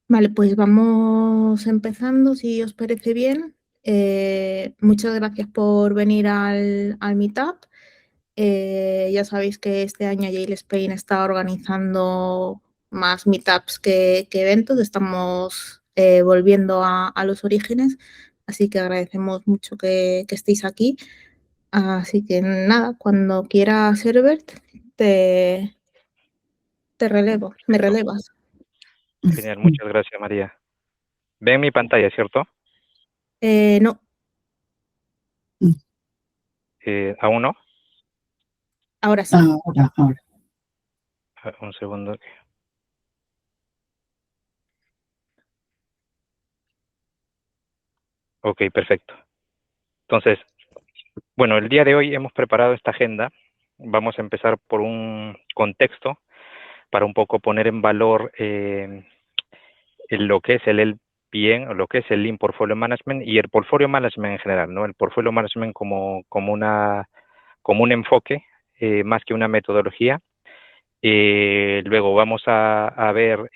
Vale, pues vamos empezando, si os parece bien. Muchas gracias por venir al Meetup. Ya sabéis que este año Yale Spain está organizando más Meetups que eventos. Estamos volviendo a los orígenes, así que agradecemos mucho que estéis aquí. Así que nada, cuando quieras, Herbert, te, te relevo, me Perfecto. relevas. Genial, muchas gracias, María. Ven mi pantalla, ¿cierto? No, ¿Aún no? ahora sí. Ahora. Un segundo. Ok, perfecto. Entonces, bueno, el día de hoy hemos preparado esta agenda. Vamos a empezar por un contexto para un poco poner en valor lo que es el LPM, o lo que es el Lean Portfolio Management y el Portfolio Management en general, ¿no? El Portfolio Management como un enfoque, más que una metodología. Luego vamos a ver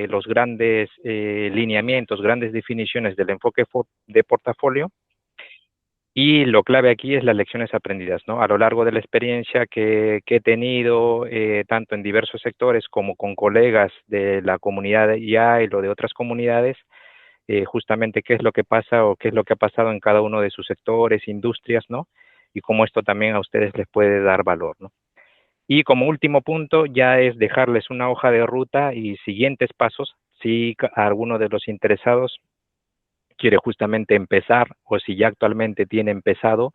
los grandes lineamientos, grandes definiciones del enfoque de portafolio. Y lo clave aquí es las lecciones aprendidas, ¿no? A lo largo de la experiencia que he tenido, tanto en diversos sectores como con colegas de la comunidad de IAI o de otras comunidades, justamente qué es lo que pasa o qué es lo que ha pasado en cada uno de sus sectores, industrias, ¿no? Y cómo esto también a ustedes les puede dar valor, ¿no? Y como último punto ya es dejarles una hoja de ruta y siguientes pasos si alguno de los interesados quiere justamente empezar o si ya actualmente tiene empezado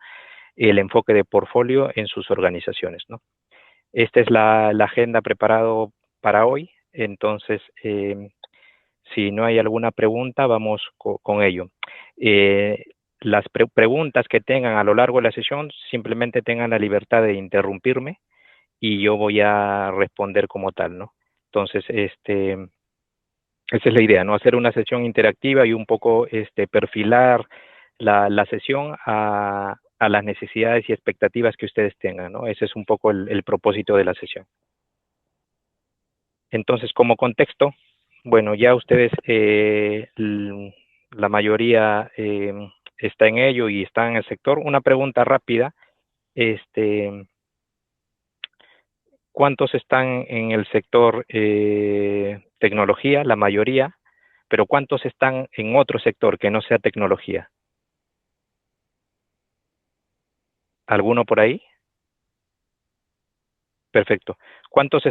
el enfoque de portfolio en sus organizaciones, ¿no? Esta es la agenda preparado para hoy, entonces si no hay alguna pregunta vamos con ello. Las preguntas que tengan a lo largo de la sesión simplemente tengan la libertad de interrumpirme y yo voy a responder como tal, ¿no? Entonces, esa es la idea, ¿no? Hacer una sesión interactiva y un poco perfilar la sesión a las necesidades y expectativas que ustedes tengan, ¿no? Ese es un poco el propósito de la sesión. Entonces, como contexto, bueno, ya ustedes, la mayoría está en ello y está en el sector. Una pregunta rápida, ¿cuántos están en el sector tecnología? La mayoría, pero ¿cuántos están en otro sector que no sea tecnología? ¿Alguno por ahí? Perfecto. ¿Cuántos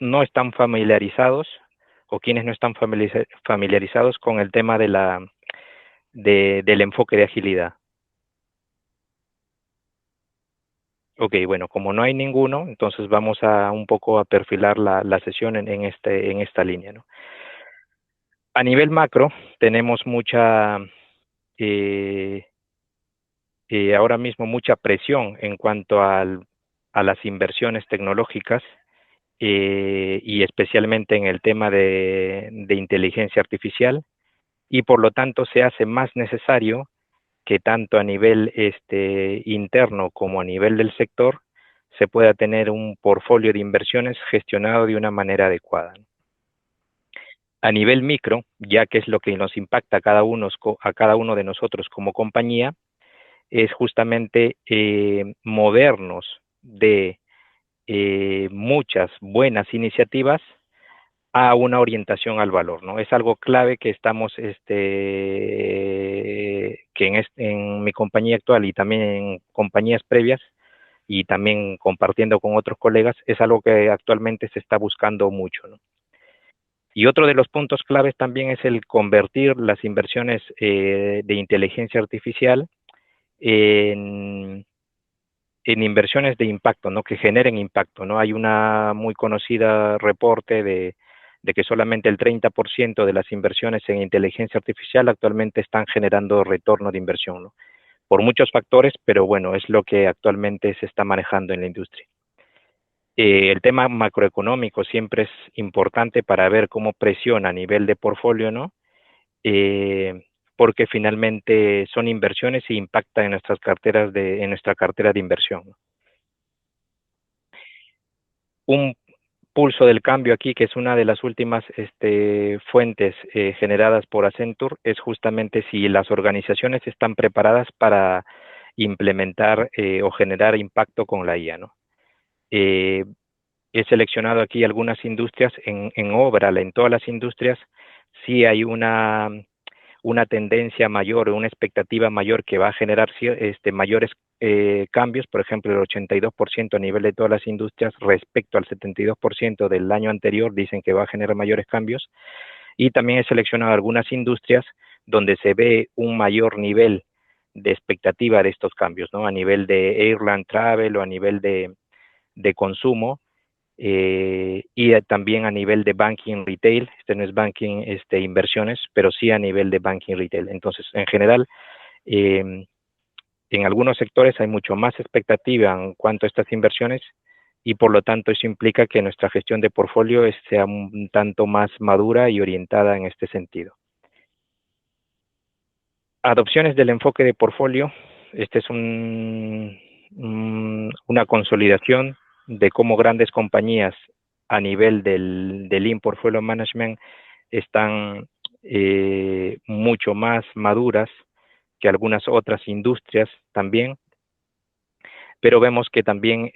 no están familiarizados o quienes no están familiarizados con el tema del enfoque de agilidad? Ok, bueno, como no hay ninguno, entonces vamos a un poco a perfilar la sesión en esta línea, ¿no? A nivel macro, tenemos eh, ahora mismo mucha presión en cuanto a las inversiones tecnológicas y especialmente en el tema de inteligencia artificial y por lo tanto se hace más necesario que tanto a nivel interno como a nivel del sector se pueda tener un portfolio de inversiones gestionado de una manera adecuada. A nivel micro, ya que es lo que nos impacta a cada uno de nosotros como compañía, es justamente movernos de muchas buenas iniciativas a una orientación al valor, ¿no? Es algo clave que estamos, que en mi compañía actual y también en compañías previas y también compartiendo con otros colegas, es algo que actualmente se está buscando mucho, ¿no? Y otro de los puntos claves también es el convertir las inversiones de inteligencia artificial en, en inversiones de impacto, ¿no? Que generen impacto, ¿no? Hay una muy conocida reporte de que solamente el 30% de las inversiones en inteligencia artificial actualmente están generando retorno de inversión, ¿no? Por muchos factores, pero bueno, es lo que actualmente se está manejando en la industria. El tema macroeconómico siempre es importante para ver cómo presiona a nivel de portfolio, ¿no? Porque finalmente son inversiones y impacta en en nuestra cartera de inversión, ¿no? Un pulso del cambio aquí, que es una de las últimas fuentes generadas por Accenture, es justamente si las organizaciones están preparadas para implementar o generar impacto con la IA, ¿no? He seleccionado aquí algunas industrias en Oberall, en todas las industrias, sí hay una tendencia mayor o una expectativa mayor que va a generar mayores cambios, por ejemplo, el 82% a nivel de todas las industrias respecto al 72% del año anterior dicen que va a generar mayores cambios, y también he seleccionado algunas industrias donde se ve un mayor nivel de expectativa de estos cambios, ¿no? A nivel de airline travel o a nivel de consumo, y también a nivel de banking retail. No es banking inversiones, pero sí a nivel de banking retail. Entonces, en general, eh, en algunos sectores hay mucho más expectativa en cuanto a estas inversiones, y por lo tanto eso implica que nuestra gestión de portfolio sea un tanto más madura y orientada en este sentido. Adopciones del enfoque de portfolio. Este es una consolidación de cómo grandes compañías a nivel del Lean Portfolio Management están mucho más maduras que algunas otras industrias también, pero vemos que también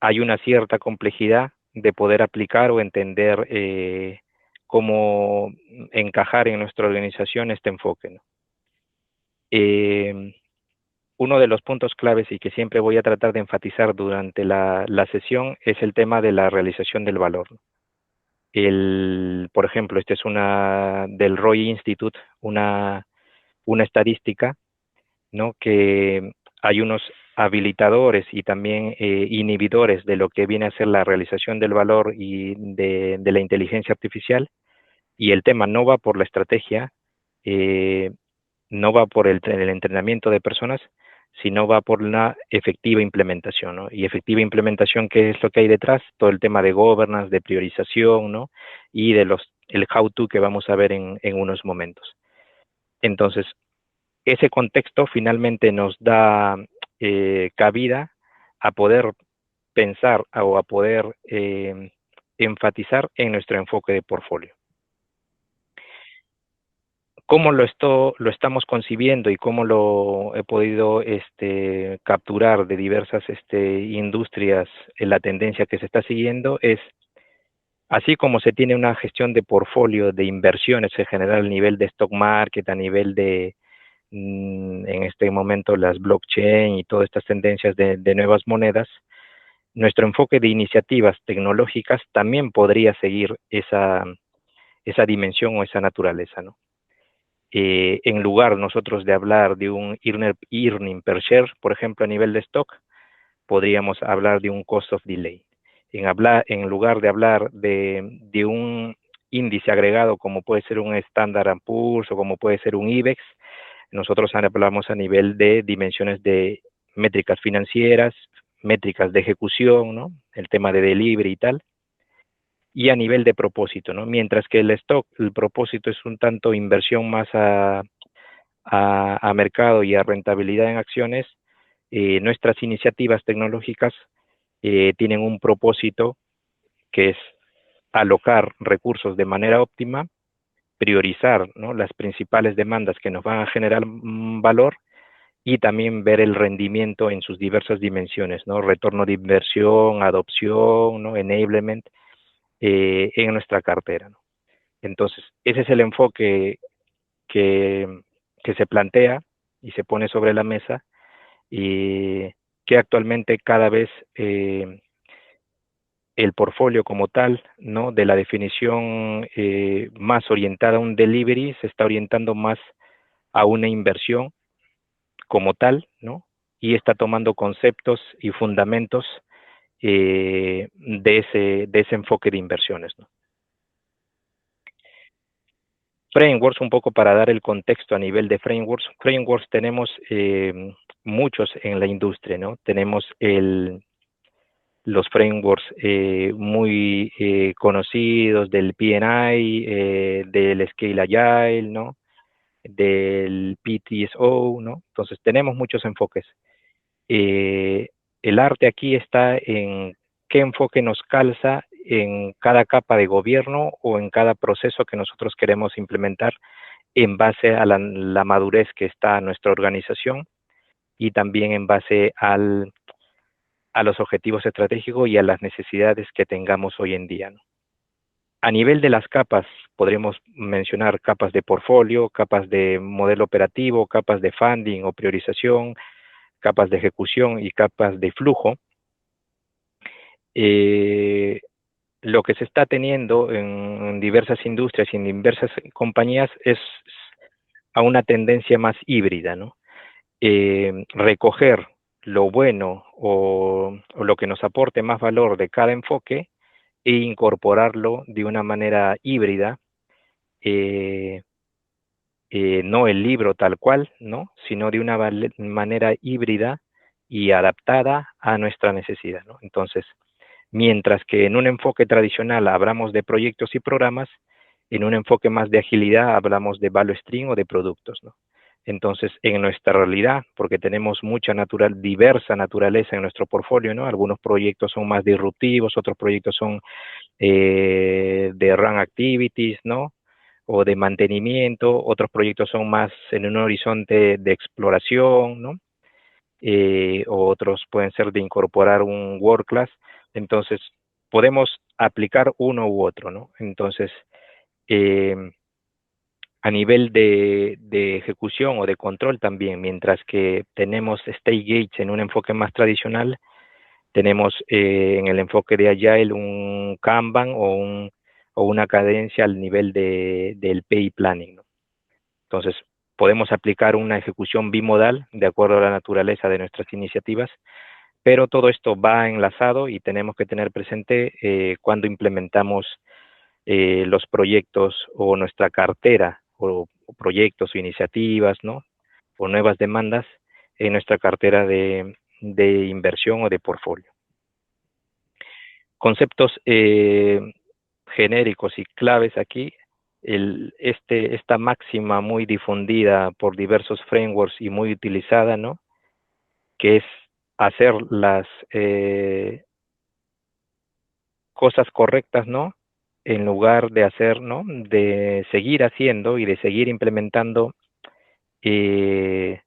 hay una cierta complejidad de poder aplicar o entender cómo encajar en nuestra organización este enfoque, ¿no? Uno de los puntos claves y que siempre voy a tratar de enfatizar durante la sesión es el tema de la realización del valor. Por ejemplo, esta es una del Roy Institute, una estadística, ¿no? Que hay unos habilitadores y también inhibidores de lo que viene a ser la realización del valor y de la inteligencia artificial, y el tema no va por la estrategia, eh, no va por el entrenamiento de personas, sino va por la efectiva implementación, ¿no? Y efectiva implementación, ¿qué es lo que hay detrás? Todo el tema de governance, de priorización, ¿no? Y el how-to que vamos a ver en unos momentos. Entonces, ese contexto finalmente nos da cabida a poder pensar o a poder enfatizar en nuestro enfoque de portfolio. Cómo lo estamos concibiendo y cómo lo he podido capturar de diversas industrias en la tendencia que se está siguiendo es, así como se tiene una gestión de portfolio de inversiones en general a nivel de stock market, a nivel de, en este momento, las blockchain y todas estas tendencias de nuevas monedas, nuestro enfoque de iniciativas tecnológicas también podría seguir esa dimensión o esa naturaleza, ¿no? En lugar nosotros de hablar de un earning per share, por ejemplo, a nivel de stock, podríamos hablar de un cost of delay. En lugar de hablar de un índice agregado como puede ser un Standard & Poor's o como puede ser un IBEX, nosotros hablamos a nivel de dimensiones de métricas financieras, métricas de ejecución, ¿no? El tema de delivery y tal, y a nivel de propósito, ¿no? Mientras que el stock, el propósito es un tanto inversión más a mercado y a rentabilidad en acciones. Nuestras iniciativas tecnológicas tienen un propósito que es alocar recursos de manera óptima, priorizar, ¿no? Las principales demandas que nos van a generar valor, y también ver el rendimiento en sus diversas dimensiones, ¿no? Retorno de inversión, adopción, ¿no? Enablement en nuestra cartera, ¿no? Entonces, ese es el enfoque que, que se plantea y se pone sobre la mesa, y que actualmente cada vez el portfolio como tal, ¿no? De la definición más orientada a un delivery, se está orientando más a una inversión como tal, ¿no? Y está tomando conceptos y fundamentos de ese enfoque de inversiones, ¿no? Frameworks, un poco para dar el contexto a nivel de frameworks. Frameworks tenemos muchos en la industria, ¿no? Tenemos los frameworks muy conocidos del PNI, del Scale Agile, ¿no? Del PTSO, ¿no? Entonces tenemos muchos enfoques. El arte aquí está en qué enfoque nos calza en cada capa de gobierno o en cada proceso que nosotros queremos implementar en base a la madurez que está nuestra organización y también en base a los objetivos estratégicos y a las necesidades que tengamos hoy en día, ¿no? A nivel de las capas, podremos mencionar capas de portfolio, capas de modelo operativo, capas de funding o priorización, capas de ejecución y capas de flujo. Lo que se está teniendo en diversas industrias y en diversas compañías es a una tendencia más híbrida, ¿no? Recoger lo bueno o lo que nos aporte más valor de cada enfoque e incorporarlo de una manera híbrida, eh, no el libro tal cual, ¿no? Sino de una manera híbrida y adaptada a nuestra necesidad, ¿no? Entonces, mientras que en un enfoque tradicional hablamos de proyectos y programas, en un enfoque más de agilidad hablamos de value stream o de productos, ¿no? Entonces, en nuestra realidad, porque tenemos mucha diversa naturaleza en nuestro portfolio, ¿no? Algunos proyectos son más disruptivos, otros proyectos son de run activities, ¿no? O de mantenimiento, otros proyectos son más en un horizonte de exploración, ¿no? O otros pueden ser de incorporar un world class. Entonces, podemos aplicar uno u otro, ¿no? Entonces, eh, a nivel de ejecución o de control también, mientras que tenemos stage gates en un enfoque más tradicional, tenemos en el enfoque de Agile un Kanban o una cadencia al nivel del PI Planning, ¿no? Entonces, podemos aplicar una ejecución bimodal de acuerdo a la naturaleza de nuestras iniciativas, pero todo esto va enlazado y tenemos que tener presente cuando implementamos los proyectos o nuestra cartera o proyectos o iniciativas, ¿no? O nuevas demandas en nuestra cartera de inversión o de portfolio. Conceptos genéricos y claves aquí, esta máxima muy difundida por diversos frameworks y muy utilizada, ¿no? Que es hacer las cosas correctas, ¿no? En lugar de hacer, ¿no? De seguir haciendo y de seguir implementando eh,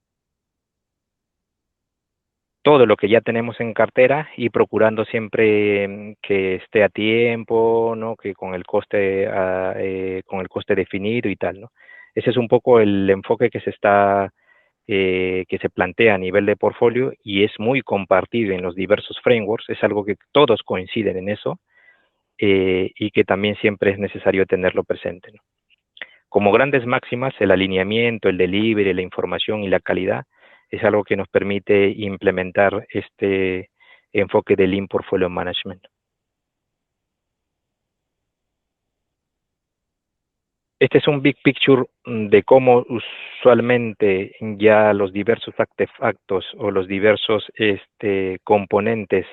todo lo que ya tenemos en cartera y procurando siempre que esté a tiempo, ¿no? Que con el coste definido y tal, ¿no? Ese es un poco el enfoque que se plantea a nivel de portfolio y es muy compartido en los diversos frameworks, es algo que todos coinciden en eso y que también siempre es necesario tenerlo presente, ¿no? Como grandes máximas, el alineamiento, el delivery, la información y la calidad es algo que nos permite implementar este enfoque de Lean Portfolio Management. Este es un big picture de cómo usualmente ya los diversos artefactos o los diversos componentes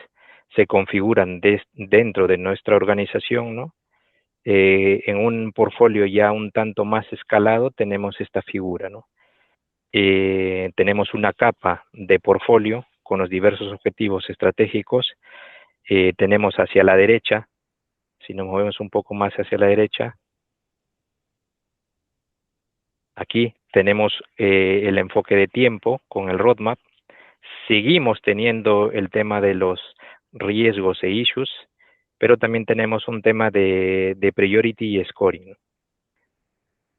se configuran dentro de nuestra organización, ¿no? En un portfolio ya un tanto más escalado tenemos esta figura, ¿no? Tenemos una capa de portfolio con los diversos objetivos estratégicos. Tenemos hacia la derecha, si nos movemos un poco más hacia la derecha, aquí tenemos el enfoque de tiempo con el roadmap. Seguimos teniendo el tema de los riesgos e issues, pero también tenemos un tema de priority y scoring, ¿no?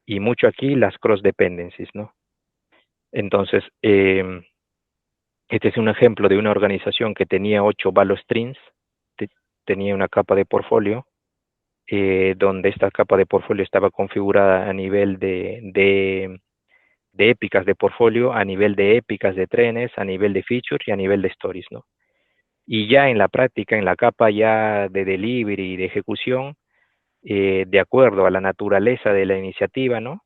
Y mucho aquí las cross dependencies, ¿no? Entonces, este es un ejemplo de una organización que tenía 8 value streams, tenía una capa de portfolio, donde esta capa de portfolio estaba configurada a nivel de épicas de portfolio, a nivel de épicas de trenes, a nivel de features y a nivel de stories, ¿no? Y ya en la práctica, en la capa ya de delivery y de ejecución, de acuerdo a la naturaleza de la iniciativa, ¿no?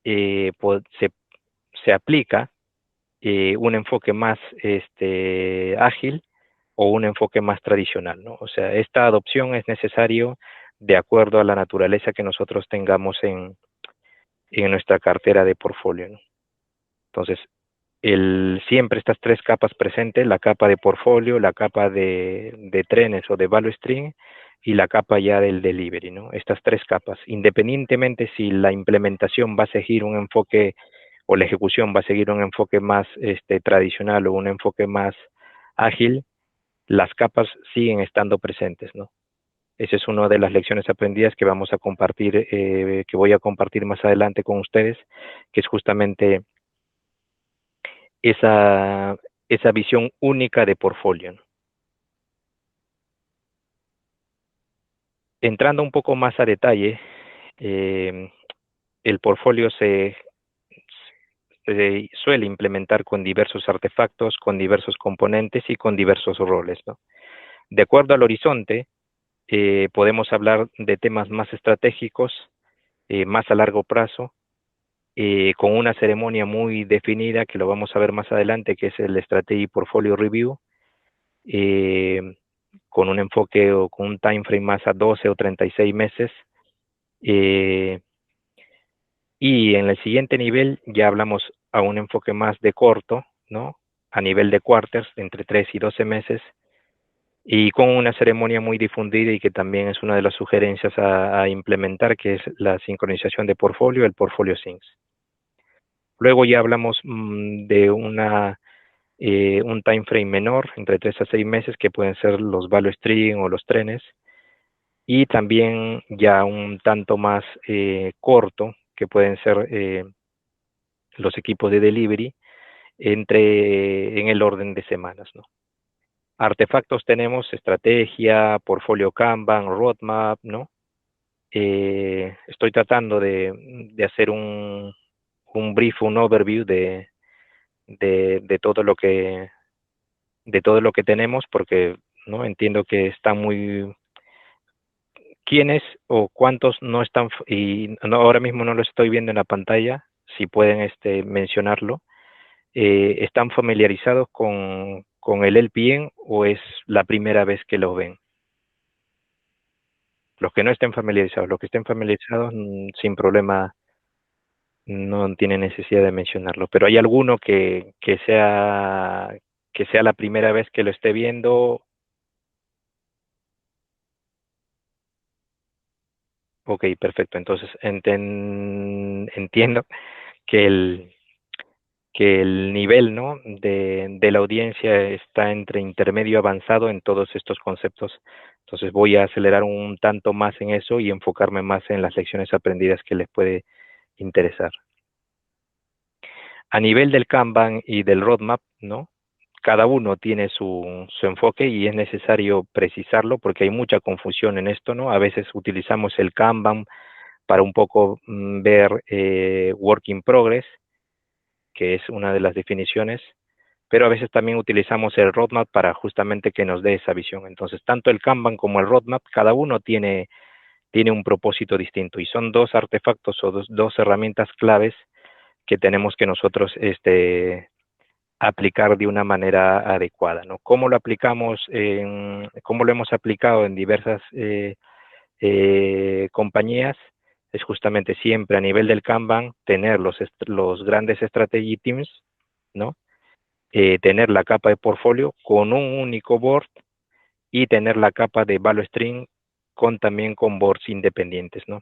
Pues se aplica un enfoque más ágil o un enfoque más tradicional, ¿no? O sea, esta adopción es necesario de acuerdo a la naturaleza que nosotros tengamos en nuestra cartera de portfolio, ¿no? Entonces, siempre estas tres capas presentes, la capa de portfolio, la capa de trenes o de value stream y la capa ya del delivery, ¿no? Estas tres capas, independientemente si la implementación va a seguir un enfoque o la ejecución va a seguir un enfoque más tradicional o un enfoque más ágil, las capas siguen estando presentes, ¿no? Esa es una de las lecciones aprendidas que vamos a compartir, que voy a compartir más adelante con ustedes, que es justamente esa, esa visión única de portfolio, ¿no? Entrando un poco más a detalle, eh, el portfolio se suele implementar con diversos artefactos, con diversos componentes y con diversos roles, ¿no? De acuerdo al horizonte, podemos hablar de temas más estratégicos, más a largo plazo, con una ceremonia muy definida que lo vamos a ver más adelante, que es el Strategy Portfolio Review, eh, con un enfoque o con un time frame más a 12 o 36 meses. Eh, y en el siguiente nivel ya hablamos a un enfoque más de corto, ¿no? A nivel de quarters, entre 3 y 12 meses, y con una ceremonia muy difundida y que también es una de las sugerencias a implementar, que es la sincronización de portfolio, el portfolio syncs. Luego ya hablamos de un time frame menor, entre 3 a 6 meses, que pueden ser los value stream o los trenes, y también ya un tanto más corto, que pueden ser los equipos de delivery, en el orden de semanas, ¿no? Artefactos tenemos estrategia, portfolio Kanban, roadmap, ¿no? Estoy tratando de hacer un brief, un overview de todo lo que tenemos, porque no entiendo que está muy quiénes o cuántos no están, y no, ahora mismo no lo estoy viendo en la pantalla, si pueden mencionarlo, ¿están familiarizados con el LPN o es la primera vez que lo ven? Los que no estén familiarizados, los que estén familiarizados, sin problema, no tiene necesidad de mencionarlo, pero hay alguno que sea la primera vez que lo esté viendo. Ok, perfecto. Entonces entiendo que el nivel, ¿no?, de la audiencia está entre intermedio avanzado en todos estos conceptos. Entonces voy a acelerar un tanto más en eso y enfocarme más en las lecciones aprendidas que les puede interesar. A nivel del Kanban y del roadmap, ¿no? Cada uno tiene su enfoque y es necesario precisarlo porque hay mucha confusión en esto, ¿no? A veces utilizamos el Kanban para un poco ver work in progress, que es una de las definiciones, pero a veces también utilizamos el roadmap para justamente que nos dé esa visión. Entonces, tanto el Kanban como el roadmap, cada uno tiene un propósito distinto y son dos artefactos o dos herramientas claves que tenemos que nosotros aplicar de una manera adecuada, ¿no? ¿Cómo lo aplicamos? ¿Cómo lo hemos aplicado en diversas compañías? Es justamente siempre a nivel del Kanban tener los grandes strategy teams, ¿no? Tener la capa de portfolio con un único board y tener la capa de value stream también con boards independientes, ¿no?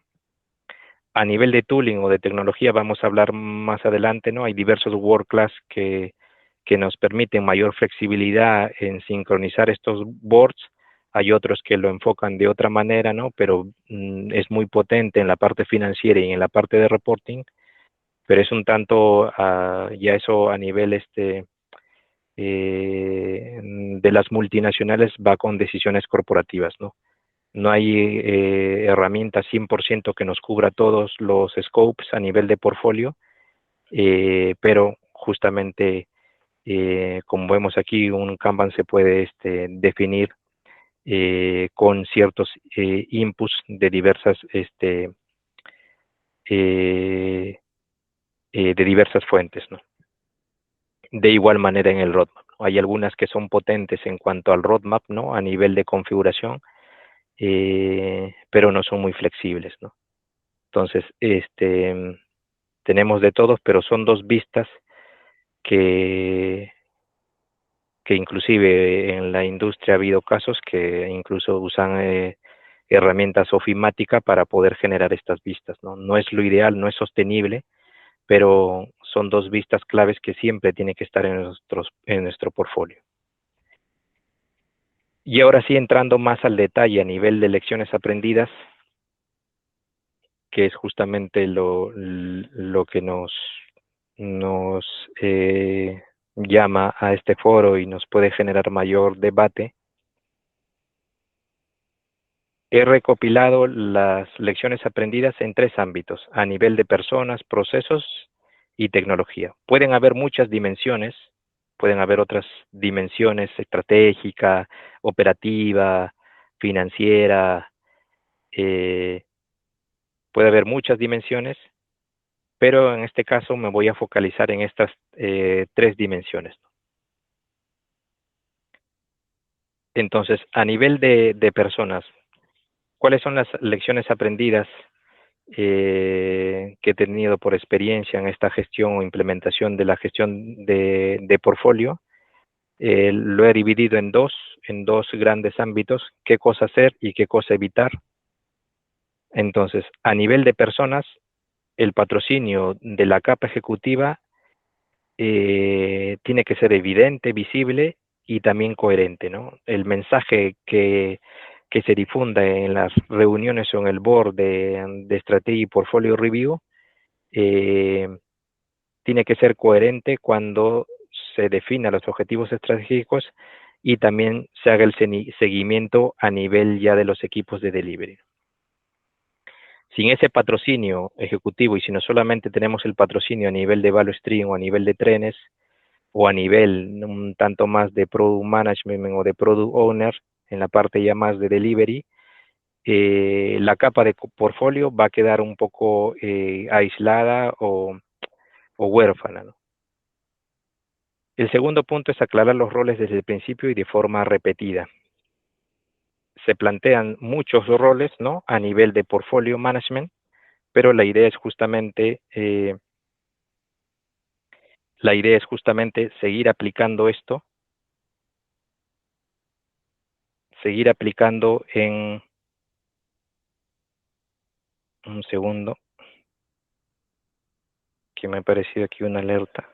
A nivel de tooling o de tecnología vamos a hablar más adelante, ¿no? Hay diversos work class que nos permiten mayor flexibilidad en sincronizar estos boards. Hay otros que lo enfocan de otra manera, ¿no? Pero es muy potente en la parte financiera y en la parte de reporting, pero es un tanto ya eso a nivel de las multinacionales va con decisiones corporativas, ¿no? No hay herramienta 100% que nos cubra todos los scopes a nivel de portfolio, pero justamente, como vemos aquí, un Kanban se puede definir con ciertos inputs de diversas fuentes, ¿no? De igual manera en el roadmap, ¿no? Hay algunas que son potentes en cuanto al roadmap, ¿no? A nivel de configuración, pero no son muy flexibles, ¿no? Entonces, tenemos de todos, pero son dos vistas que, que inclusive en la industria ha habido casos que incluso usan herramientas ofimática para poder generar estas vistas, ¿no? No es lo ideal, no es sostenible, pero son dos vistas claves que siempre tienen que estar en nuestro portfolio. Y ahora sí, entrando más al detalle a nivel de lecciones aprendidas, que es justamente lo que nos llama a este foro y nos puede generar mayor debate. He recopilado las lecciones aprendidas en tres ámbitos, a nivel de personas, procesos y tecnología. Pueden haber muchas dimensiones, pueden haber otras dimensiones estratégica, operativa, financiera, eh, puede haber muchas dimensiones, pero en este caso me voy a focalizar en estas tres dimensiones. Entonces, a nivel de personas, ¿cuáles son las lecciones aprendidas que he tenido por experiencia en esta gestión o implementación de la gestión de portfolio? Lo he dividido en dos grandes ámbitos, qué cosa hacer y qué cosa evitar. Entonces, a nivel de personas, el patrocinio de la capa ejecutiva tiene que ser evidente, visible y también coherente, ¿no? El mensaje que se difunda en las reuniones o en el board de estrategia y portfolio review eh, tiene que ser coherente cuando se definan los objetivos estratégicos y también se haga el seguimiento a nivel ya de los equipos de delivery. Sin ese patrocinio ejecutivo y si no solamente tenemos el patrocinio a nivel de value stream o a nivel de trenes o a nivel un tanto más de product management o de product owner en la parte ya más de delivery, la capa de portfolio va a quedar un poco aislada o huérfana, ¿no? El segundo punto es aclarar los roles desde el principio y de forma repetida. Se plantean muchos roles, ¿no? A nivel de portfolio management, pero la idea es justamente seguir aplicando esto, seguir aplicando en un segundo, que me ha parecido aquí una alerta.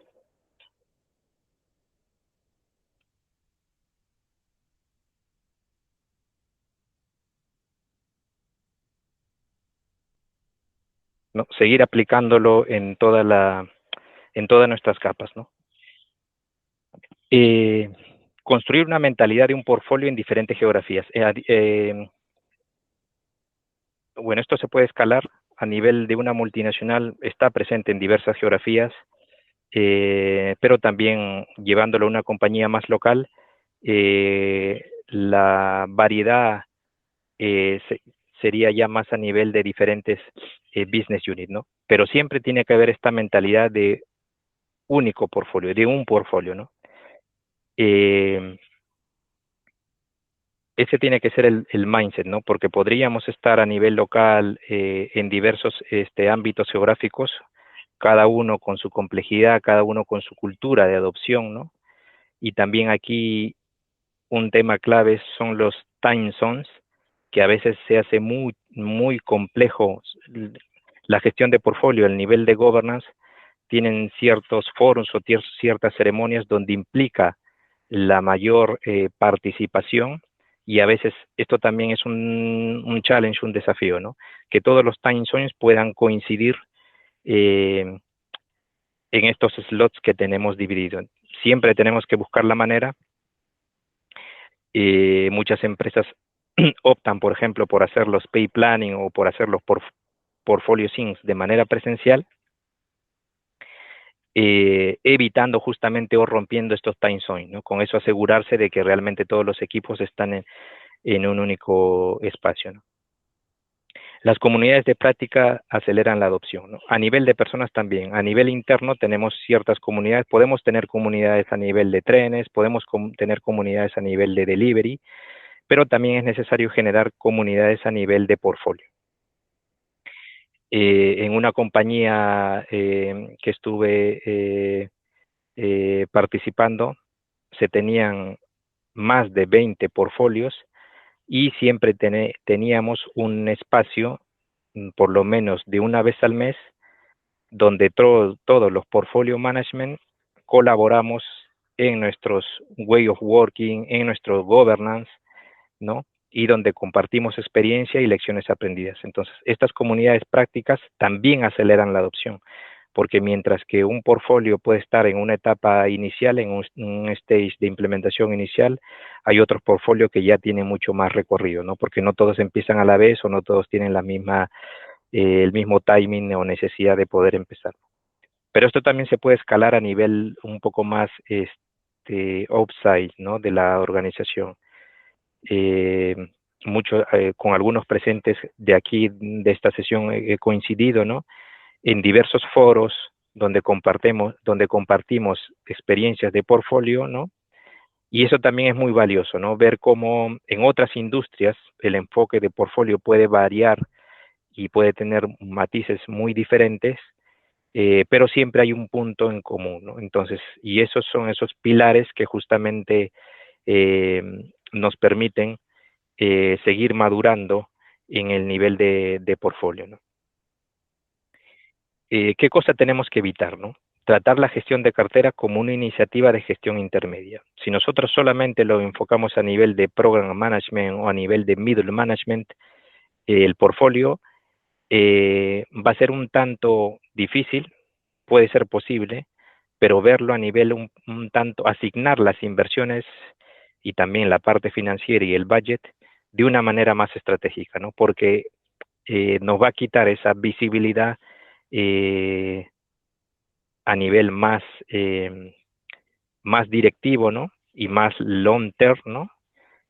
¿No? Seguir aplicándolo en todas nuestras capas, ¿no? Construir una mentalidad de un portfolio en diferentes geografías. Bueno, esto se puede escalar a nivel de una multinacional, está presente en diversas geografías, pero también llevándolo a una compañía más local, la variedad sería ya más a nivel de diferentes business units, ¿no? Pero siempre tiene que haber esta mentalidad de único portfolio, de un portfolio, ¿no? Ese tiene que ser el mindset, ¿no? Porque podríamos estar a nivel local en diversos ámbitos geográficos, cada uno con su complejidad, cada uno con su cultura de adopción, ¿no? Y también aquí un tema clave son los time zones, que a veces se hace muy, muy complejo la gestión de portfolio, el nivel de governance, tienen ciertos foros o ciertas ceremonias donde implica la mayor participación y a veces esto también es un challenge, un desafío, ¿no? Que todos los time zones puedan coincidir en estos slots que tenemos divididos. Siempre tenemos que buscar la manera. Muchas empresas optan, por ejemplo, por hacer los pay planning o por hacer los portfolio syncs de manera presencial, evitando justamente o rompiendo estos time zones, ¿no? Con eso asegurarse de que realmente todos los equipos están en un único espacio, ¿no? Las comunidades de práctica aceleran la adopción, ¿no? A nivel de personas también. A nivel interno tenemos ciertas comunidades. Podemos tener comunidades a nivel de trenes, podemos tener comunidades a nivel de delivery, pero también es necesario generar comunidades a nivel de portfolio. En una compañía que estuve participando, se tenían más de 20 portfolios y siempre teníamos un espacio, por lo menos de una vez al mes, donde todos los portfolio management colaboramos en nuestros way of working, en nuestro governance, ¿no? Y donde compartimos experiencia y lecciones aprendidas. Entonces, estas comunidades prácticas también aceleran la adopción, porque mientras que un portfolio puede estar en una etapa inicial, en un stage de implementación inicial, hay otros portfolios que ya tienen mucho más recorrido, ¿no? Porque no todos empiezan a la vez o no todos tienen el mismo timing o necesidad de poder empezar. Pero esto también se puede escalar a nivel un poco más outside, ¿no? De la organización. Eh, con algunos presentes de aquí, de esta sesión, he coincidido, ¿no? En diversos foros donde compartimos experiencias de portfolio, ¿no? Y eso también es muy valioso, ¿no? Ver cómo en otras industrias el enfoque de portfolio puede variar y puede tener matices muy diferentes, pero siempre hay un punto en común, ¿no? Entonces, y esos son esos pilares que justamente eh, nos permiten seguir madurando en el nivel de portfolio, ¿no? ¿Qué cosa tenemos que evitar, no? Tratar la gestión de cartera como una iniciativa de gestión intermedia. Si nosotros solamente lo enfocamos a nivel de program management o a nivel de middle management, el portfolio va a ser un tanto difícil, puede ser posible, pero verlo a nivel un tanto, asignar las inversiones y también la parte financiera y el budget de una manera más estratégica, ¿no? Porque nos va a quitar esa visibilidad eh, a nivel más directivo, ¿no? Y más long term, ¿no?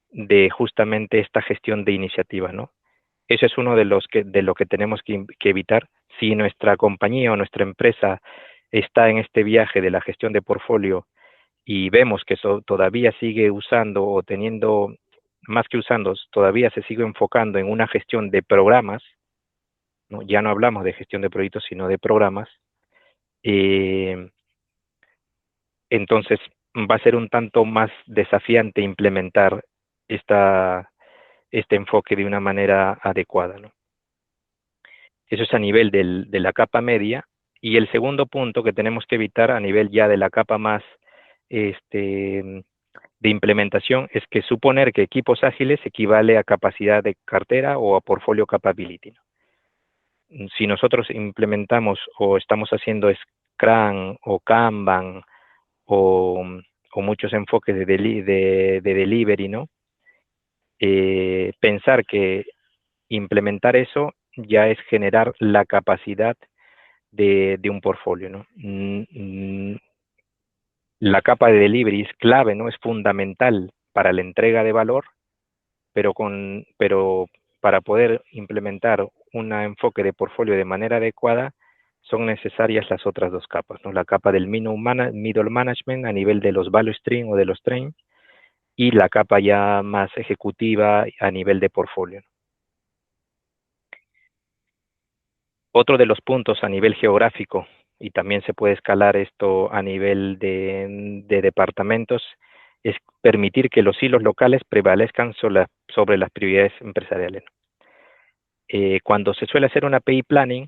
De justamente esta gestión de iniciativa, ¿no? Eso es uno de lo que tenemos que evitar. Si nuestra compañía o nuestra empresa está en este viaje de la gestión de portfolio y vemos que eso todavía sigue usando o teniendo, más que usando, todavía se sigue enfocando en una gestión de programas, ¿no? Ya no hablamos de gestión de proyectos, sino de programas, eh, entonces va a ser un tanto más desafiante implementar esta, este enfoque de una manera adecuada, ¿no? Eso es a nivel de la capa media. Y el segundo punto que tenemos que evitar a nivel ya de la capa más este, de implementación es que suponer que equipos ágiles equivale a capacidad de cartera o a portfolio capability, ¿no? Si nosotros implementamos o estamos haciendo Scrum o Kanban o, o muchos enfoques de delivery, ¿no? Pensar que implementar eso ya es generar la capacidad de un portfolio, ¿no? La capa de delivery es clave, ¿no? Es fundamental para la entrega de valor, pero para poder implementar un enfoque de portfolio de manera adecuada, son necesarias las otras dos capas, ¿no? La capa del middle management a nivel de los value stream o de los train y la capa ya más ejecutiva a nivel de portfolio. Otro de los puntos a nivel geográfico, y también se puede escalar esto a nivel de departamentos, es permitir que los hilos locales prevalezcan sobre las prioridades empresariales. Cuando se suele hacer una PI planning,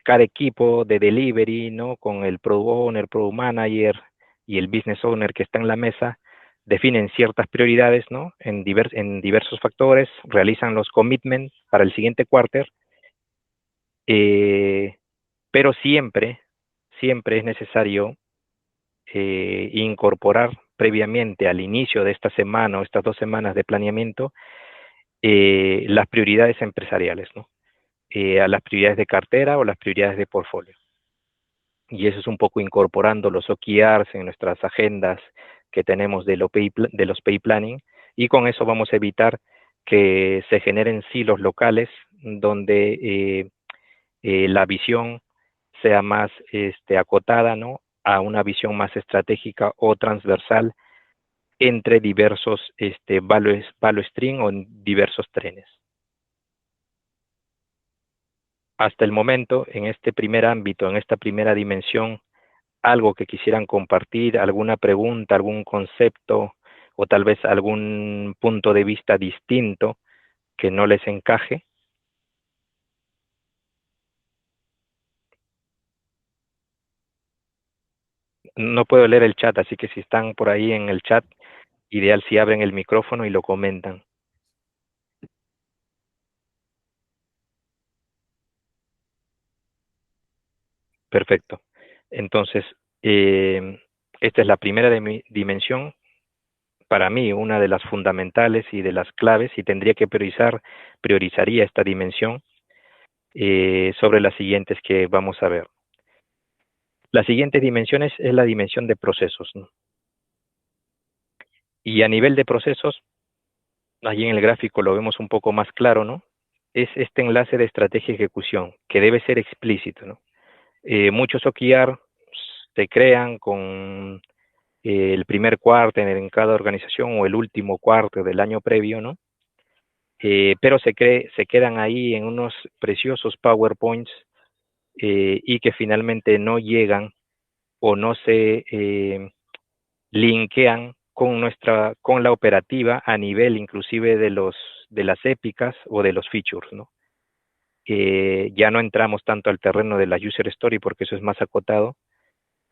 cada equipo de delivery, ¿no? Con el product owner, product manager y el business owner que está en la mesa, definen ciertas prioridades, ¿no? En diversos factores, realizan los commitments para el siguiente quarter, eh, pero siempre es necesario incorporar previamente al inicio de esta semana o estas 2 semanas de planeamiento las prioridades empresariales, ¿no? A las prioridades de cartera o las prioridades de portfolio. Y eso es un poco incorporando los OKRs en nuestras agendas que tenemos de los pay planning, y con eso vamos a evitar que se generen silos locales donde la visión sea más acotada, ¿no? A una visión más estratégica o transversal entre diversos value stream o diversos trenes. Hasta el momento, en este primer ámbito, en esta primera dimensión, algo que quisieran compartir, alguna pregunta, algún concepto o tal vez algún punto de vista distinto que no les encaje. No puedo leer el chat, así que si están por ahí en el chat, ideal si abren el micrófono y lo comentan. Perfecto. Entonces, esta es la primera dimensión, para mí una de las fundamentales y de las claves, y tendría que priorizaría esta dimensión sobre las siguientes que vamos a ver. La siguiente dimensión es la dimensión de procesos, ¿no? Y a nivel de procesos, allí en el gráfico lo vemos un poco más claro, ¿no? Es este enlace de estrategia y ejecución, que debe ser explícito, ¿no? Muchos OKR se crean con el primer cuarto en cada organización o el último cuarto del año previo, ¿no? Pero se quedan ahí en unos preciosos PowerPoints y que finalmente no llegan o no se linkean con la operativa a nivel inclusive de las épicas o de los features, ¿no? Ya no entramos tanto al terreno de la user story porque eso es más acotado,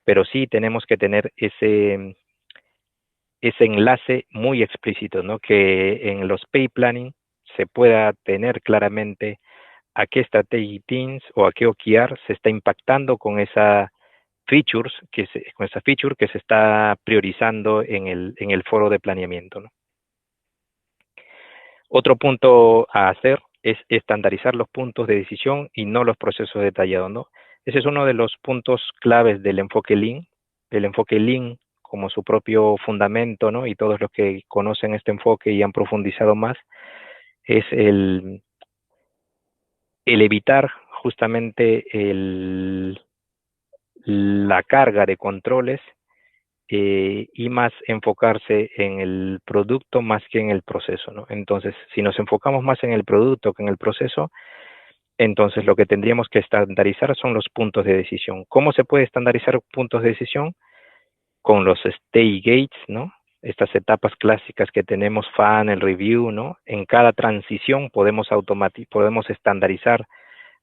pero sí tenemos que tener ese enlace muy explícito, ¿no? Que en los pay planning se pueda tener claramente a qué strategy teams o a qué OKR se está impactando con esa con esa feature que se está priorizando en el foro de planeamiento, ¿no? Otro punto a hacer es estandarizar los puntos de decisión y no los procesos detallados, ¿no? Ese es uno de los puntos claves del enfoque Lean. El enfoque Lean como su propio fundamento, ¿no? Y todos los que conocen este enfoque y han profundizado más, es el evitar justamente la carga de controles y más enfocarse en el producto más que en el proceso, ¿no? Entonces, si nos enfocamos más en el producto que en el proceso, entonces lo que tendríamos que estandarizar son los puntos de decisión. ¿Cómo se puede estandarizar puntos de decisión? Con los stage gates, ¿no? Estas etapas clásicas que tenemos, funnel, review, ¿no? En cada transición podemos estandarizar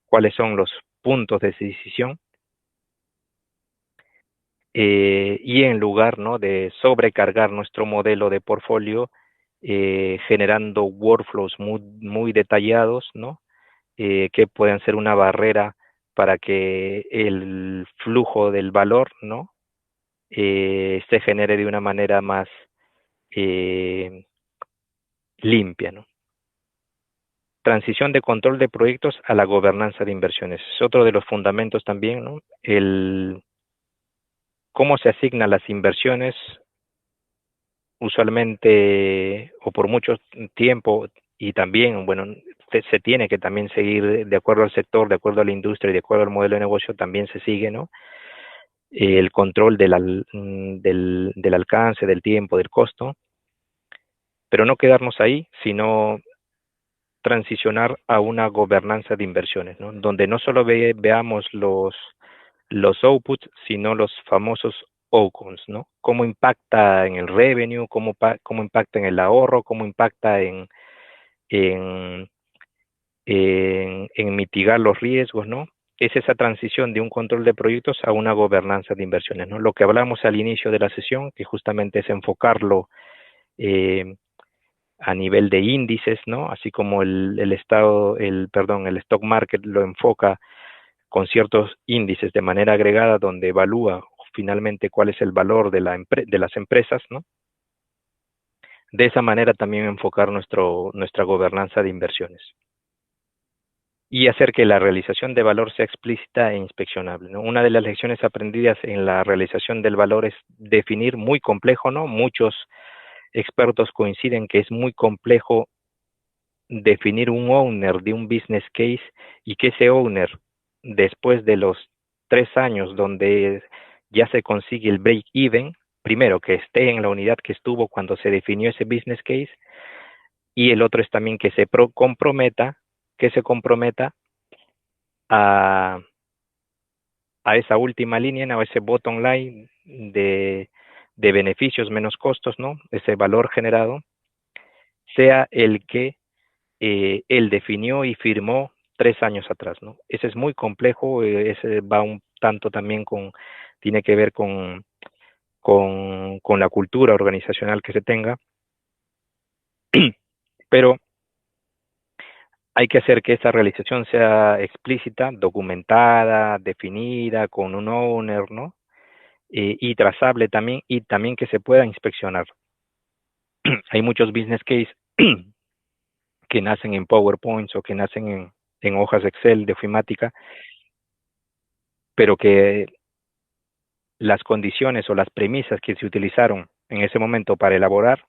cuáles son los puntos de decisión y en lugar, ¿no? De sobrecargar nuestro modelo de portfolio generando workflows muy detallados, ¿no? Que pueden ser una barrera para que el flujo del valor, ¿no? Se genere de una manera más eh, limpia, ¿no? Transición de control de proyectos a la gobernanza de inversiones. Es otro de los fundamentos también, ¿no? Cómo se asignan las inversiones, usualmente o por mucho tiempo, y también, bueno, se tiene que también seguir de acuerdo al sector, de acuerdo a la industria y de acuerdo al modelo de negocio, también se sigue, ¿no? El control del alcance, del tiempo, del costo, pero no quedarnos ahí, sino transicionar a una gobernanza de inversiones, ¿no? Donde no solo veamos los outputs, sino los famosos outcomes, ¿no? Cómo impacta en el revenue, cómo impacta en el ahorro, cómo impacta en, en mitigar los riesgos, ¿no? Es esa transición de un control de proyectos a una gobernanza de inversiones, ¿no? Lo que hablamos al inicio de la sesión, que justamente es enfocarlo eh, a nivel de índices, ¿no? Así como el stock market lo enfoca con ciertos índices de manera agregada donde evalúa finalmente cuál es el valor de las empresas, ¿no? De esa manera también enfocar nuestra gobernanza de inversiones y hacer que la realización de valor sea explícita e inspeccionable, ¿no? Una de las lecciones aprendidas en la realización del valor es definir muy complejo, ¿no? Muchos expertos coinciden que es muy complejo definir un owner de un business case y que ese owner, después de los 3 años donde ya se consigue el break even, primero que esté en la unidad que estuvo cuando se definió ese business case, y el otro es también que que se comprometa a, a esa última línea, ¿no? A ese bottom line de beneficios menos costos, ¿no? Ese valor generado, sea el que él definió y firmó 3 años atrás, ¿no? Ese es muy complejo, ese va un tanto también tiene que ver con la cultura organizacional que se tenga, pero hay que hacer que esa realización sea explícita, documentada, definida, con un owner, ¿no? Y trazable también, y también que se pueda inspeccionar. Hay muchos business case que nacen en PowerPoints o que nacen en hojas Excel de ofimática, pero que las condiciones o las premisas que se utilizaron en ese momento para elaborar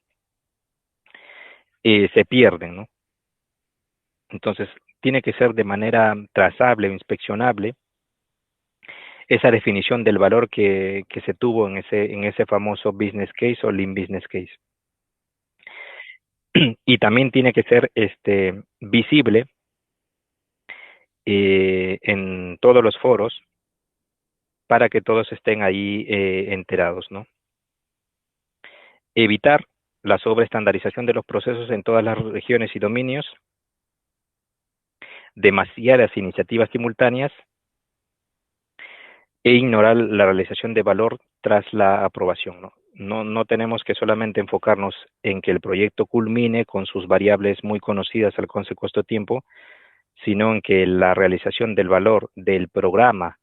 se pierden, ¿no? Entonces, tiene que ser de manera trazable o inspeccionable esa definición del valor que se tuvo en ese famoso business case o lean business case. Y también tiene que ser visible en todos los foros para que todos estén ahí enterados, ¿no? Evitar la sobreestandarización de los procesos en todas las regiones y dominios, demasiadas iniciativas simultáneas e ignorar la realización de valor tras la aprobación, ¿no? No tenemos que solamente enfocarnos en que el proyecto culmine con sus variables muy conocidas, alcance, costo, tiempo, sino en que la realización del valor del programa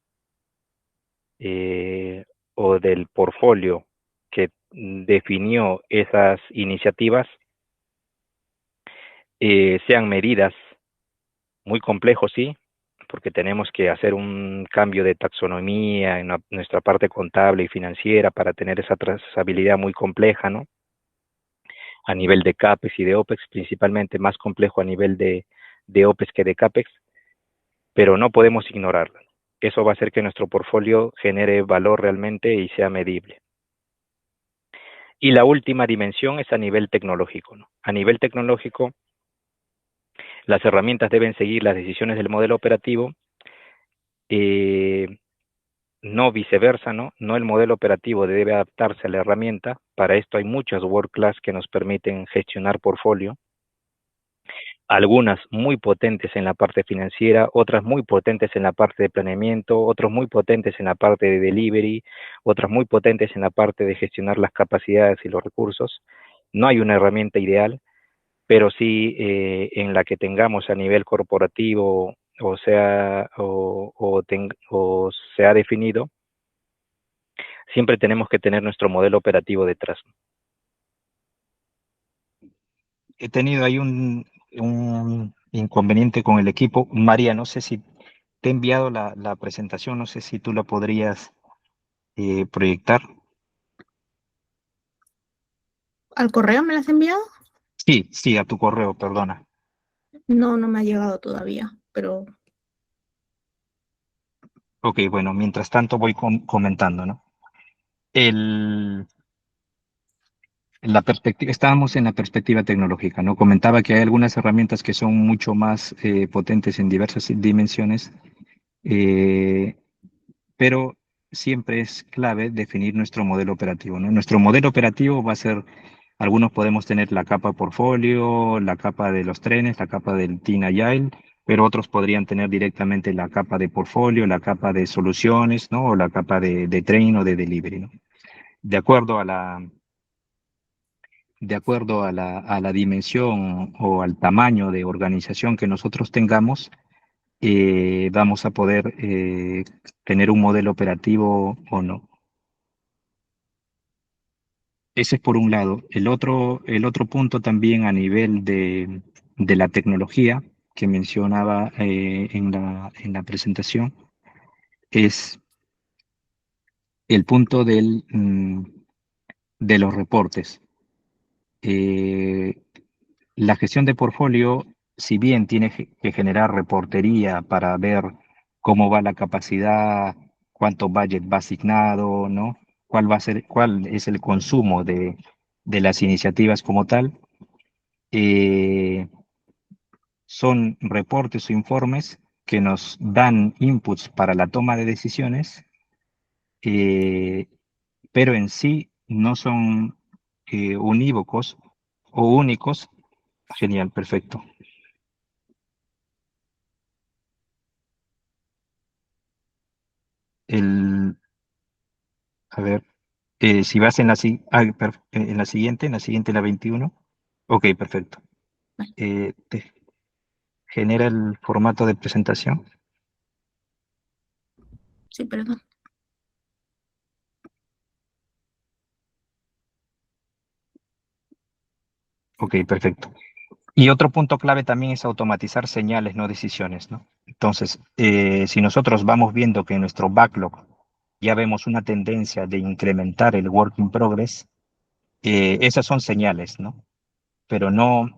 o del portfolio que definió esas iniciativas sean medidas muy complejos, sí, porque tenemos que hacer un cambio de taxonomía en nuestra parte contable y financiera para tener esa trazabilidad muy compleja, ¿no? A nivel de CAPEX y de OPEX, principalmente más complejo a nivel de OPEX que de CAPEX, pero no podemos ignorarlo. Eso va a hacer que nuestro portfolio genere valor realmente y sea medible. Y la última dimensión es a nivel tecnológico, ¿no? A nivel tecnológico, las herramientas deben seguir las decisiones del modelo operativo, eh, no viceversa, ¿no? No el modelo operativo debe adaptarse a la herramienta. Para esto hay muchas world-class que nos permiten gestionar portfolio, algunas muy potentes en la parte financiera, otras muy potentes en la parte de planeamiento, otras muy potentes en la parte de delivery, otras muy potentes en la parte de gestionar las capacidades y los recursos. No hay una herramienta ideal, pero sí en la que tengamos a nivel corporativo o se ha definido, siempre tenemos que tener nuestro modelo operativo detrás. He tenido ahí un inconveniente con el equipo. María, no sé si te he enviado la presentación, no sé si tú la podrías proyectar. ¿Al correo me las has enviado? Sí, sí, a tu correo, perdona. No, no me ha llegado todavía, pero Ok, bueno, mientras tanto voy comentando, ¿no? El, la perspectiva, estábamos en la perspectiva tecnológica, ¿no? Comentaba que hay algunas herramientas que son mucho más potentes en diversas dimensiones, eh, pero siempre es clave definir nuestro modelo operativo, ¿no? Nuestro modelo operativo va a ser, algunos podemos tener la capa portfolio, la capa de los trenes, la capa del Team Agile, pero otros podrían tener directamente la capa de portfolio, la capa de soluciones, ¿no? O la capa de train o de delivery, ¿no? De acuerdo a a la dimensión o al tamaño de organización que nosotros tengamos, vamos a poder tener un modelo operativo o no. Ese es por un lado. El otro punto también a nivel de la tecnología que mencionaba en la presentación es el punto de los reportes. Eh, la gestión de portfolio, si bien tiene que generar reportería para ver cómo va la capacidad, cuánto budget va asignado, ¿no? Cuál es el consumo de las iniciativas como tal. Eh, son reportes o informes que nos dan inputs para la toma de decisiones, pero en sí no son unívocos o únicos. Genial, perfecto. El, a ver, si vas en en la siguiente, la 21. Ok, perfecto. Vale. Te genera el formato de presentación. Sí, perdón. Ok, perfecto. Y otro punto clave también es automatizar señales, no decisiones, ¿no? Entonces, si nosotros vamos viendo que en nuestro backlog ya vemos una tendencia de incrementar el work in progress, esas son señales, ¿no? Pero no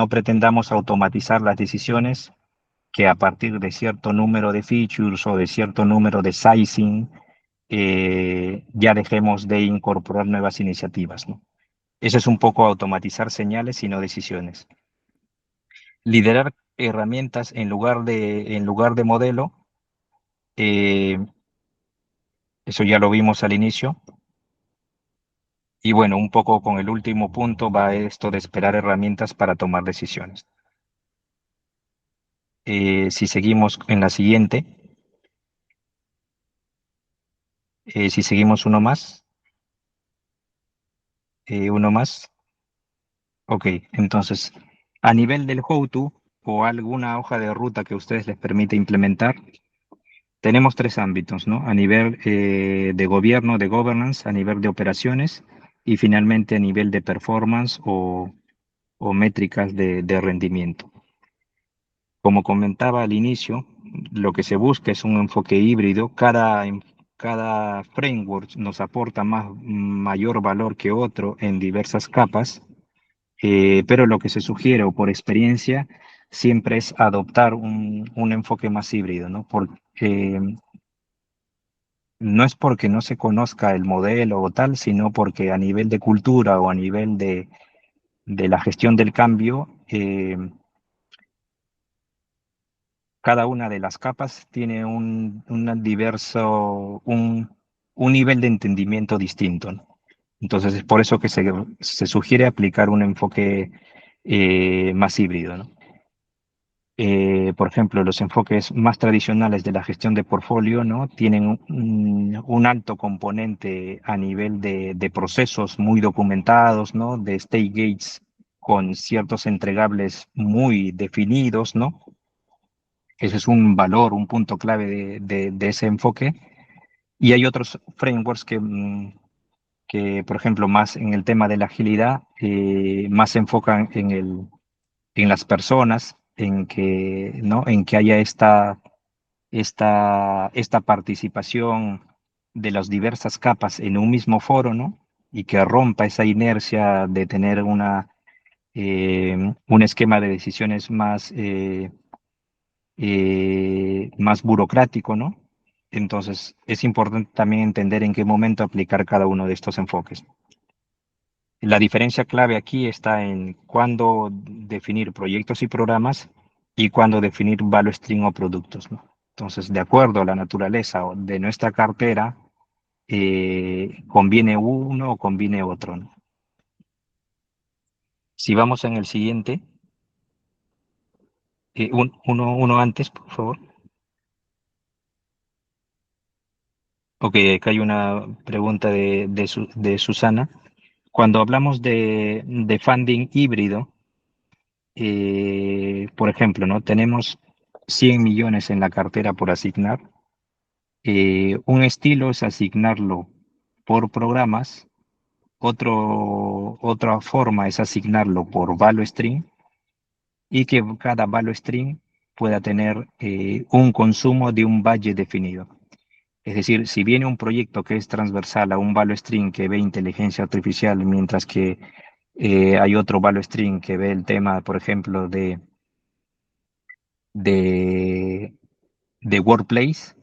pretendamos automatizar las decisiones que a partir de cierto número de features o de cierto número de sizing, ya dejemos de incorporar nuevas iniciativas, ¿no? Eso es un poco automatizar señales y no decisiones. Liderar herramientas en lugar de modelo, eh, eso ya lo vimos al inicio. Y bueno, un poco con el último punto va esto de esperar herramientas para tomar decisiones. Si seguimos en la siguiente, si seguimos uno más, ok, entonces a nivel del how-to o alguna hoja de ruta que a ustedes les permite implementar, tenemos tres ámbitos, ¿no? A nivel de gobierno, de governance, a nivel de operaciones y finalmente a nivel de performance o métricas de rendimiento. Como comentaba al inicio, lo que se busca es un enfoque híbrido. Cada framework nos aporta mayor valor que otro en diversas capas, pero lo que se sugiere o por experiencia siempre es adoptar un enfoque más híbrido, ¿no? Porque no es porque no se conozca el modelo o tal, sino porque a nivel de cultura o a nivel de la gestión del cambio, cada una de las capas tiene un nivel de entendimiento distinto, ¿no? Entonces es por eso que se sugiere aplicar un enfoque más híbrido, ¿no? Por ejemplo, los enfoques más tradicionales de la gestión de portfolio, ¿no? Tienen un alto componente a nivel de procesos muy documentados, ¿no? De stage gates con ciertos entregables muy definidos, ¿no? Ese es un valor, un punto clave de ese enfoque. Y hay otros frameworks que, por ejemplo, más en el tema de la agilidad, más se enfocan en las personas, ¿no? En que haya esta participación de las diversas capas en un mismo foro, ¿no? Y que rompa esa inercia de tener un esquema de decisiones más burocrático, ¿no? Entonces, es importante también entender en qué momento aplicar cada uno de estos enfoques. La diferencia clave aquí está en cuándo definir proyectos y programas y cuándo definir value stream o productos, ¿no? Entonces, de acuerdo a la naturaleza de nuestra cartera, conviene uno o conviene otro, ¿no? Si vamos en el siguiente, uno antes, por favor. Ok, acá hay una pregunta de Susana. Cuando hablamos de funding híbrido, por ejemplo, ¿no? Tenemos 100 millones en la cartera por asignar. Un estilo es asignarlo por programas, otra forma es asignarlo por value stream y que cada value stream pueda tener un consumo de un budget definido. Es decir, si viene un proyecto que es transversal a un value stream que ve inteligencia artificial, mientras que hay otro value stream que ve el tema, por ejemplo, de, de workplace,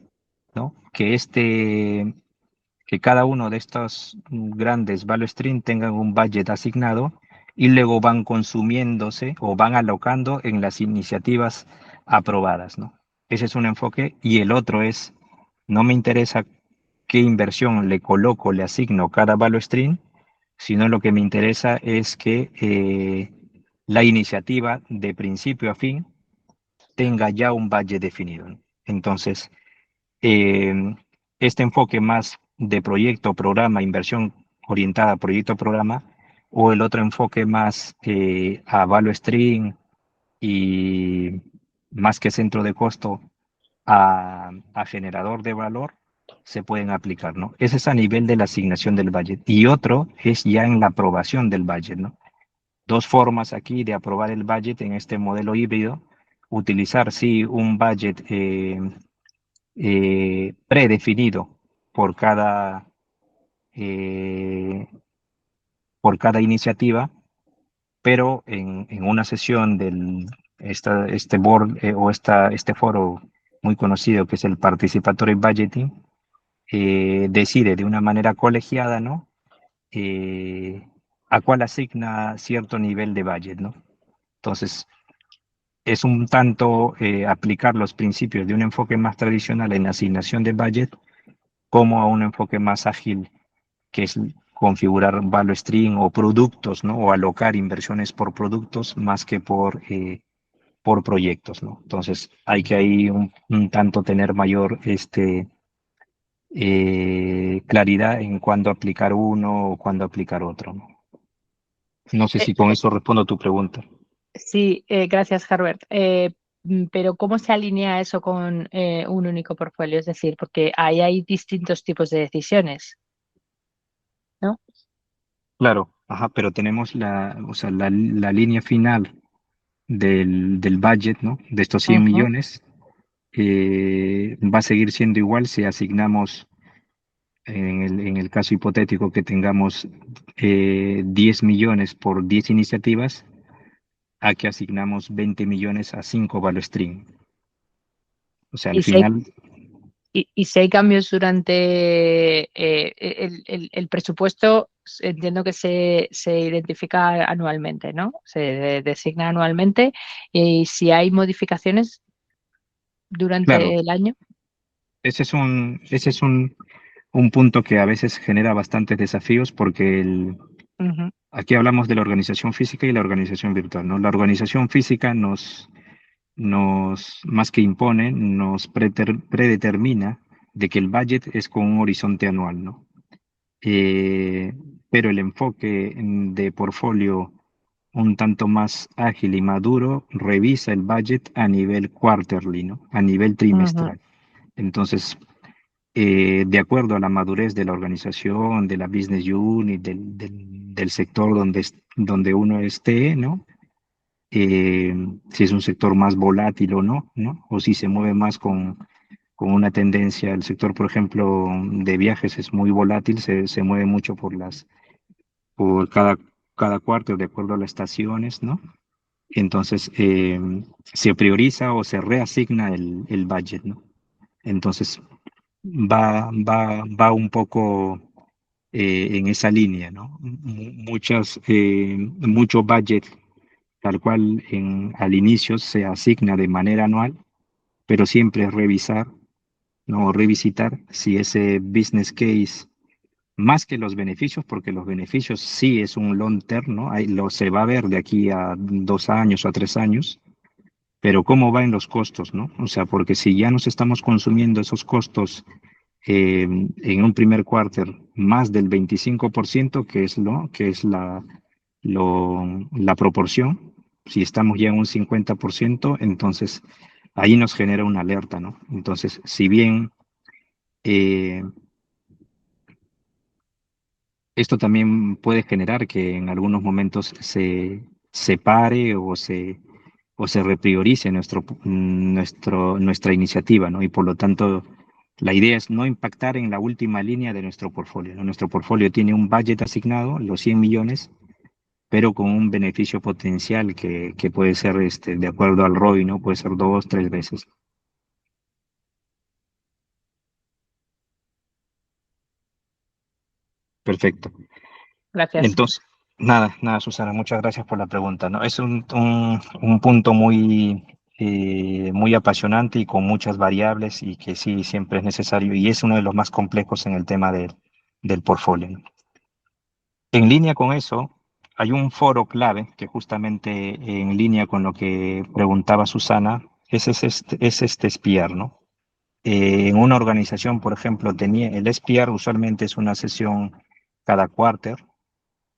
¿no? Que cada uno de estos grandes value stream tengan un budget asignado y luego van consumiéndose o van alocando en las iniciativas aprobadas, ¿no? Ese es un enfoque. Y el otro es, no me interesa qué inversión le coloco, le asigno cada value stream, sino lo que me interesa es que la iniciativa de principio a fin tenga ya un budget definido, ¿no? Entonces, eh, este enfoque más de proyecto, programa, inversión orientada a proyecto, programa, o el otro enfoque más a value stream y más que centro de costo a generador de valor, se pueden aplicar, ¿no? Ese es a nivel de la asignación del budget. Y otro es ya en la aprobación del budget, ¿no? Dos formas aquí de aprobar el budget en este modelo híbrido. Utilizar, sí, un budget predefinido por cada, eh, por cada iniciativa, pero en una sesión del este board este foro muy conocido que es el Participatory Budgeting, decide de una manera colegiada, ¿no? A cuál asigna cierto nivel de budget, ¿no? Entonces, es un tanto aplicar los principios de un enfoque más tradicional en asignación de budget como a un enfoque más ágil, que es configurar value stream o productos, ¿no? O alocar inversiones por productos más que por proyectos, ¿no? Entonces, hay que ahí un tanto tener mayor claridad en cuándo aplicar uno o cuándo aplicar otro, ¿no? No sé Eh, si con eso respondo a tu pregunta. sí, gracias, Herbert. Pero ¿cómo se alinea eso con un único portfolio? Es decir, porque ahí hay distintos tipos de decisiones, ¿no? Claro, ajá, pero tenemos o sea, la línea final del budget, ¿no? De estos 100 Ujú. millones, va a seguir siendo igual si asignamos, en el caso hipotético que tengamos 10 millones por 10 iniciativas, a que asignamos 20 millones a 5 value stream. O sea, al Y si hay, final, y si hay cambios durante el presupuesto, entiendo que se identifica anualmente, ¿no? Se designa anualmente. Y si hay modificaciones claro, durante el año. ese es un punto que a veces genera bastantes desafíos porque Ujú, aquí hablamos de la organización física y la organización virtual, ¿no? La organización física más que impone, nos predetermina de que el budget es con un horizonte anual, ¿no? Eh, pero el enfoque de portfolio un tanto más ágil y maduro revisa el budget a nivel quarterly, ¿no? A nivel ujú, trimestral. Entonces, de acuerdo a la madurez de la organización, de la business unit, del sector donde uno esté, ¿no? Eh, si es un sector más volátil o no, ¿no? O si se mueve más con una tendencia, el sector, por ejemplo, de viajes es muy volátil, se mueve mucho por cada cuarto de acuerdo a las estaciones, ¿no? Entonces, se prioriza o se reasigna el budget, ¿no? Entonces, va un poco en esa línea, ¿no? Mucho budget tal cual al inicio se asigna de manera anual, pero siempre revisar, ¿no? O revisitar si ese business case, más que los beneficios, porque los beneficios sí es un long term, ¿no? Se va a ver de aquí a 2 años o a 3 años, pero cómo va en los costos, ¿no? O sea, porque si ya nos estamos consumiendo esos costos en un primer quarter más del 25%, que es la proporción. Si estamos ya en un 50%, entonces ahí nos genera una alerta, ¿no? Entonces, si bien eh, esto también puede generar que en algunos momentos se separe o se repriorice nuestra iniciativa, ¿no? Y por lo tanto, la idea es no impactar en la última línea de nuestro portfolio, ¿no? Nuestro portfolio tiene un budget asignado, los 100 millones, pero con un beneficio potencial que puede ser, de acuerdo al ROI, ¿no? Puede ser 2, 3 veces. Perfecto. gracias. Entonces, nada, Susana, muchas gracias por la pregunta, ¿no? Es un punto muy muy apasionante y con muchas variables y que sí, siempre es necesario y es uno de los más complejos en el tema del portfolio, ¿no? En línea con eso, hay un foro clave que justamente en línea con lo que preguntaba Susana, es este SPR, ¿no? En una organización, por ejemplo, tenía el SPR usualmente es una sesión cada quarter,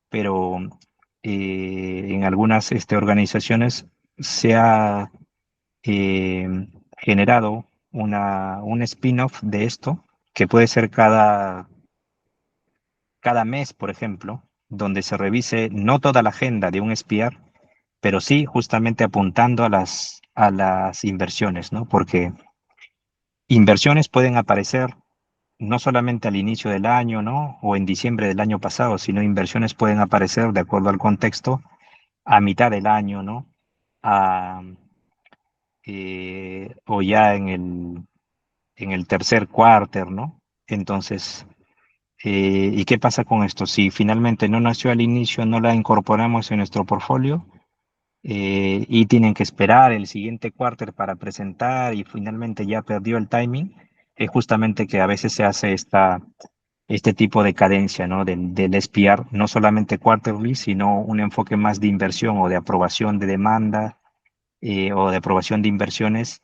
pero en algunas organizaciones se ha eh, generado un spin-off de esto, que puede ser cada mes, por ejemplo, donde se revise no toda la agenda de un SPR, pero sí justamente apuntando a las inversiones, ¿no? Porque inversiones pueden aparecer no solamente al inicio del año, ¿no? O en diciembre del año pasado, sino inversiones pueden aparecer, de acuerdo al contexto, a mitad del año, ¿no? A, o ya en el tercer quarter, ¿no? Entonces, ¿y qué pasa con esto? Si finalmente no nació al inicio, no la incorporamos en nuestro portfolio y tienen que esperar el siguiente quarter para presentar y finalmente ya perdió el timing, es justamente que a veces se hace este tipo de cadencia, ¿no? Del SPR, no solamente quarterly, sino un enfoque más de inversión o de aprobación de demanda o de aprobación de inversiones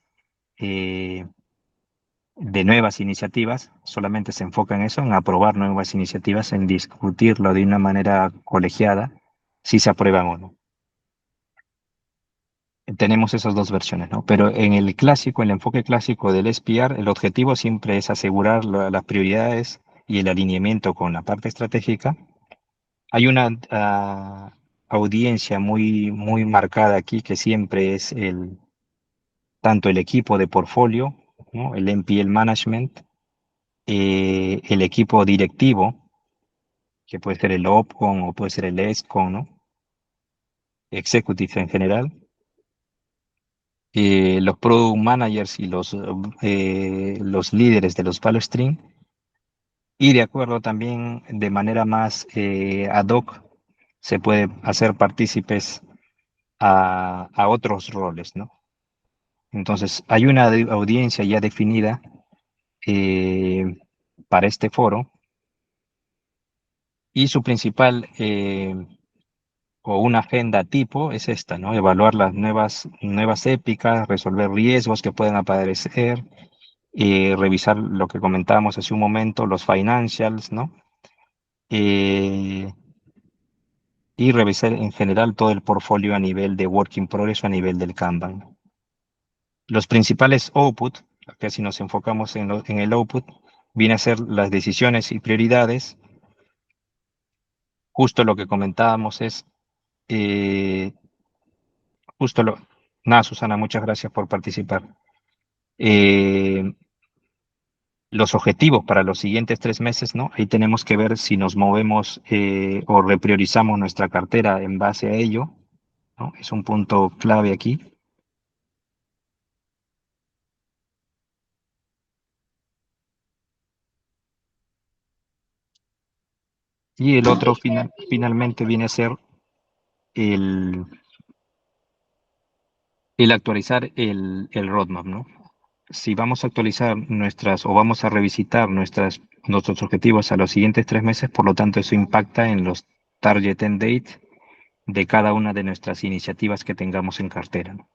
eh, de nuevas iniciativas, solamente se enfoca en eso, en aprobar nuevas iniciativas, en discutirlo de una manera colegiada, si se aprueban o no. Tenemos esas dos versiones, ¿no? Pero en el clásico, el enfoque clásico del SPR, el objetivo siempre es asegurar las prioridades y el alineamiento con la parte estratégica. Hay una audiencia muy marcada aquí que siempre es tanto el equipo de portfolio, ¿no? El NPL Management, el equipo directivo, que puede ser el OPCON o puede ser el ESCON, ¿no? Executive en general, los product managers y los líderes de los value stream, y de acuerdo también de manera más ad hoc, se puede hacer partícipes a otros roles, ¿no? Entonces, hay una audiencia ya definida eh, para este foro y su principal o una agenda tipo es esta, ¿no? Evaluar las nuevas épicas, resolver riesgos que pueden aparecer, revisar lo que comentábamos hace un momento, los financials, ¿no? Y revisar en general todo el portfolio a nivel de work in progress o a nivel del Kanban. Los principales output, que si nos enfocamos en el output, viene a ser las decisiones y prioridades. Justo lo que comentábamos es, eh, justo lo... Nada, Susana, muchas gracias por participar. Los objetivos para los siguientes 3 meses, ¿no? Ahí tenemos que ver si nos movemos o repriorizamos nuestra cartera en base a ello, ¿no? Es un punto clave aquí. Y el otro finalmente viene a ser el actualizar el roadmap, ¿no? Si vamos a actualizar o vamos a revisitar nuestros objetivos a los siguientes 3 meses, por lo tanto eso impacta en los target end date de cada una de nuestras iniciativas que tengamos en cartera, ¿no?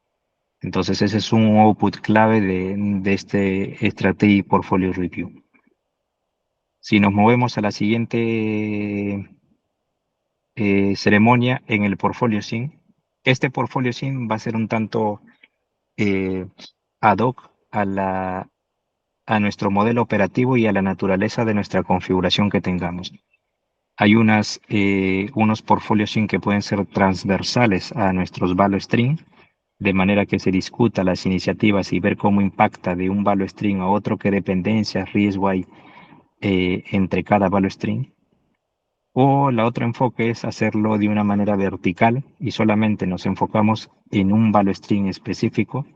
Entonces ese es un output clave de este Strategy Portfolio Review. Si nos movemos a la siguiente ceremonia en el Portfolio Sync, este Portfolio Sync va a ser un tanto ad hoc a nuestro modelo operativo y a la naturaleza de nuestra configuración que tengamos. Hay unos portfolios SIM que pueden ser transversales a nuestros value stream, de manera que se discuta las iniciativas y ver cómo impacta de un value stream a otro, qué dependencias, riesgo hay entre cada value stream. O la otro enfoque es hacerlo de una manera vertical y solamente nos enfocamos en un value stream específico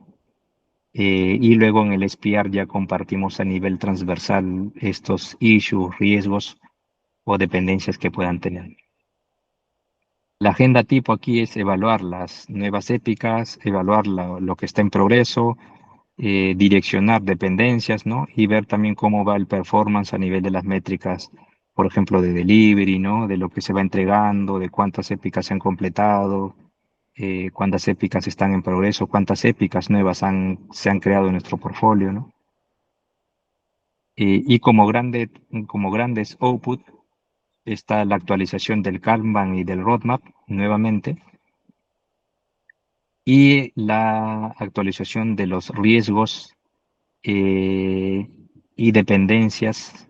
y luego en el SPR ya compartimos a nivel transversal estos issues, riesgos o dependencias que puedan tener. La agenda tipo aquí es evaluar las nuevas épicas, evaluar lo que está en progreso, direccionar dependencias, ¿no? Y ver también cómo va el performance a nivel de las métricas, por ejemplo, de delivery, ¿no? De lo que se va entregando, de cuántas épicas se han completado, cuántas épicas están en progreso, cuántas épicas nuevas se han creado en nuestro portfolio, ¿no? Y como grandes output está la actualización del Kanban y del roadmap nuevamente, y la actualización de los riesgos y dependencias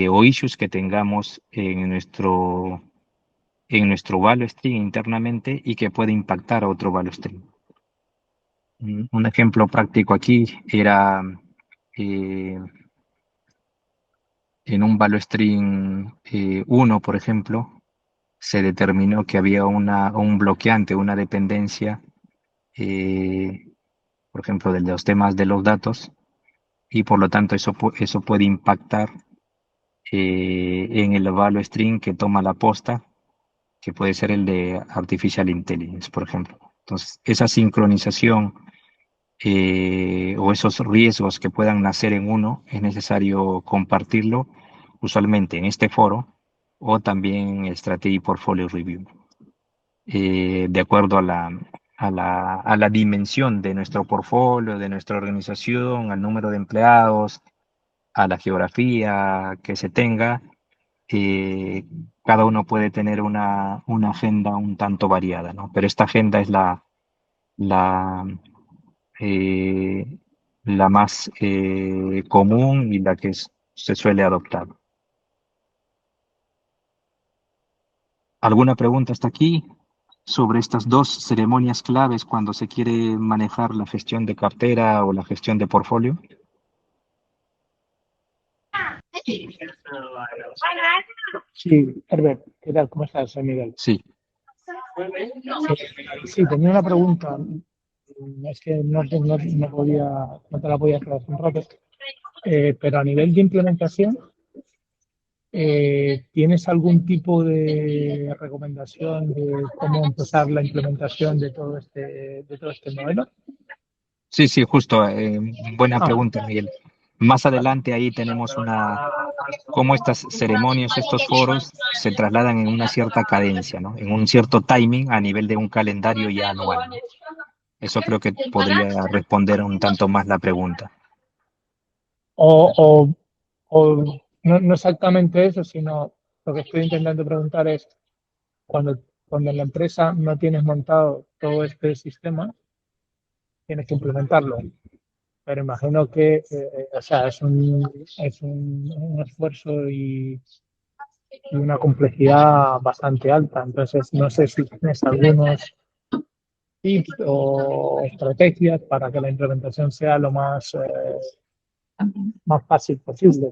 o issues que tengamos en nuestro value stream internamente y que puede impactar a otro value stream. Un ejemplo práctico aquí era en un value stream 1, por ejemplo, se determinó que había un bloqueante, una dependencia, por ejemplo, de los temas de los datos, y por lo tanto eso puede impactar en el value stream que toma la posta, que puede ser el de Artificial Intelligence, por ejemplo. Entonces, esa sincronización o esos riesgos que puedan nacer en uno, es necesario compartirlo, usualmente en este foro o también en Strategy Portfolio Review, de acuerdo a la dimensión de nuestro portfolio, de nuestra organización, al número de empleados, a la geografía que se tenga. Cada uno puede tener una agenda un tanto variada, ¿no? Pero esta agenda es la, eh, la más común y la que se suele adoptar. ¿Alguna pregunta hasta aquí sobre estas dos ceremonias claves cuando se quiere manejar la gestión de cartera o la gestión de portfolio? Sí, Herbert, ¿qué tal? ¿Cómo estás? Soy Miguel. Sí. Sí, tenía una pregunta. Es que no te la podía hacer hace un rato. Pero a nivel de implementación, ¿tienes algún tipo de recomendación de cómo empezar la implementación de todo este modelo? Sí, sí, justo. Buena pregunta, Miguel. Más adelante ahí tenemos cómo estas ceremonias, estos foros se trasladan en una cierta cadencia, ¿no? En un cierto timing a nivel de un calendario ya anual, ¿no? Eso creo que podría responder un tanto más la pregunta. O no exactamente eso, sino lo que estoy intentando preguntar es, cuando en la empresa no tienes montado todo este sistema, tienes que implementarlo. Pero imagino que o sea, es un esfuerzo y una complejidad bastante alta. Entonces, no sé si tienes algunos tips o estrategias para que la implementación sea lo más fácil posible.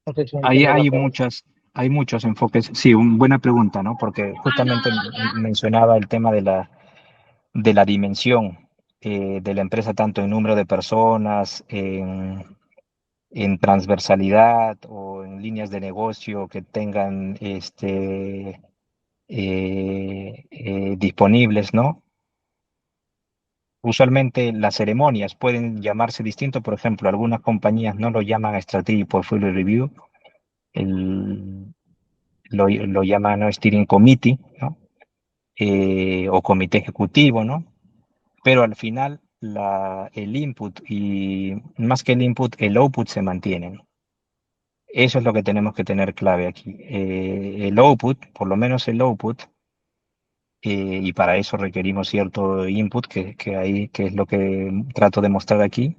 No sé si me Ahí entiendes la pregunta. hay muchos enfoques. Sí, buena pregunta, ¿no? Porque justamente mencionaba el tema de la dimensión de la empresa, tanto en número de personas, en transversalidad o en líneas de negocio que tengan disponibles, ¿no? Usualmente las ceremonias pueden llamarse distinto. Por ejemplo, algunas compañías no lo llaman Strategy Portfolio Review, lo llaman, ¿no?, Steering Committee, ¿no? O comité ejecutivo, ¿no? Pero al final el input y más que el input, el output se mantienen. Eso es lo que tenemos que tener clave aquí. El output, por lo menos el output, y para eso requerimos cierto input que es lo que trato de mostrar aquí,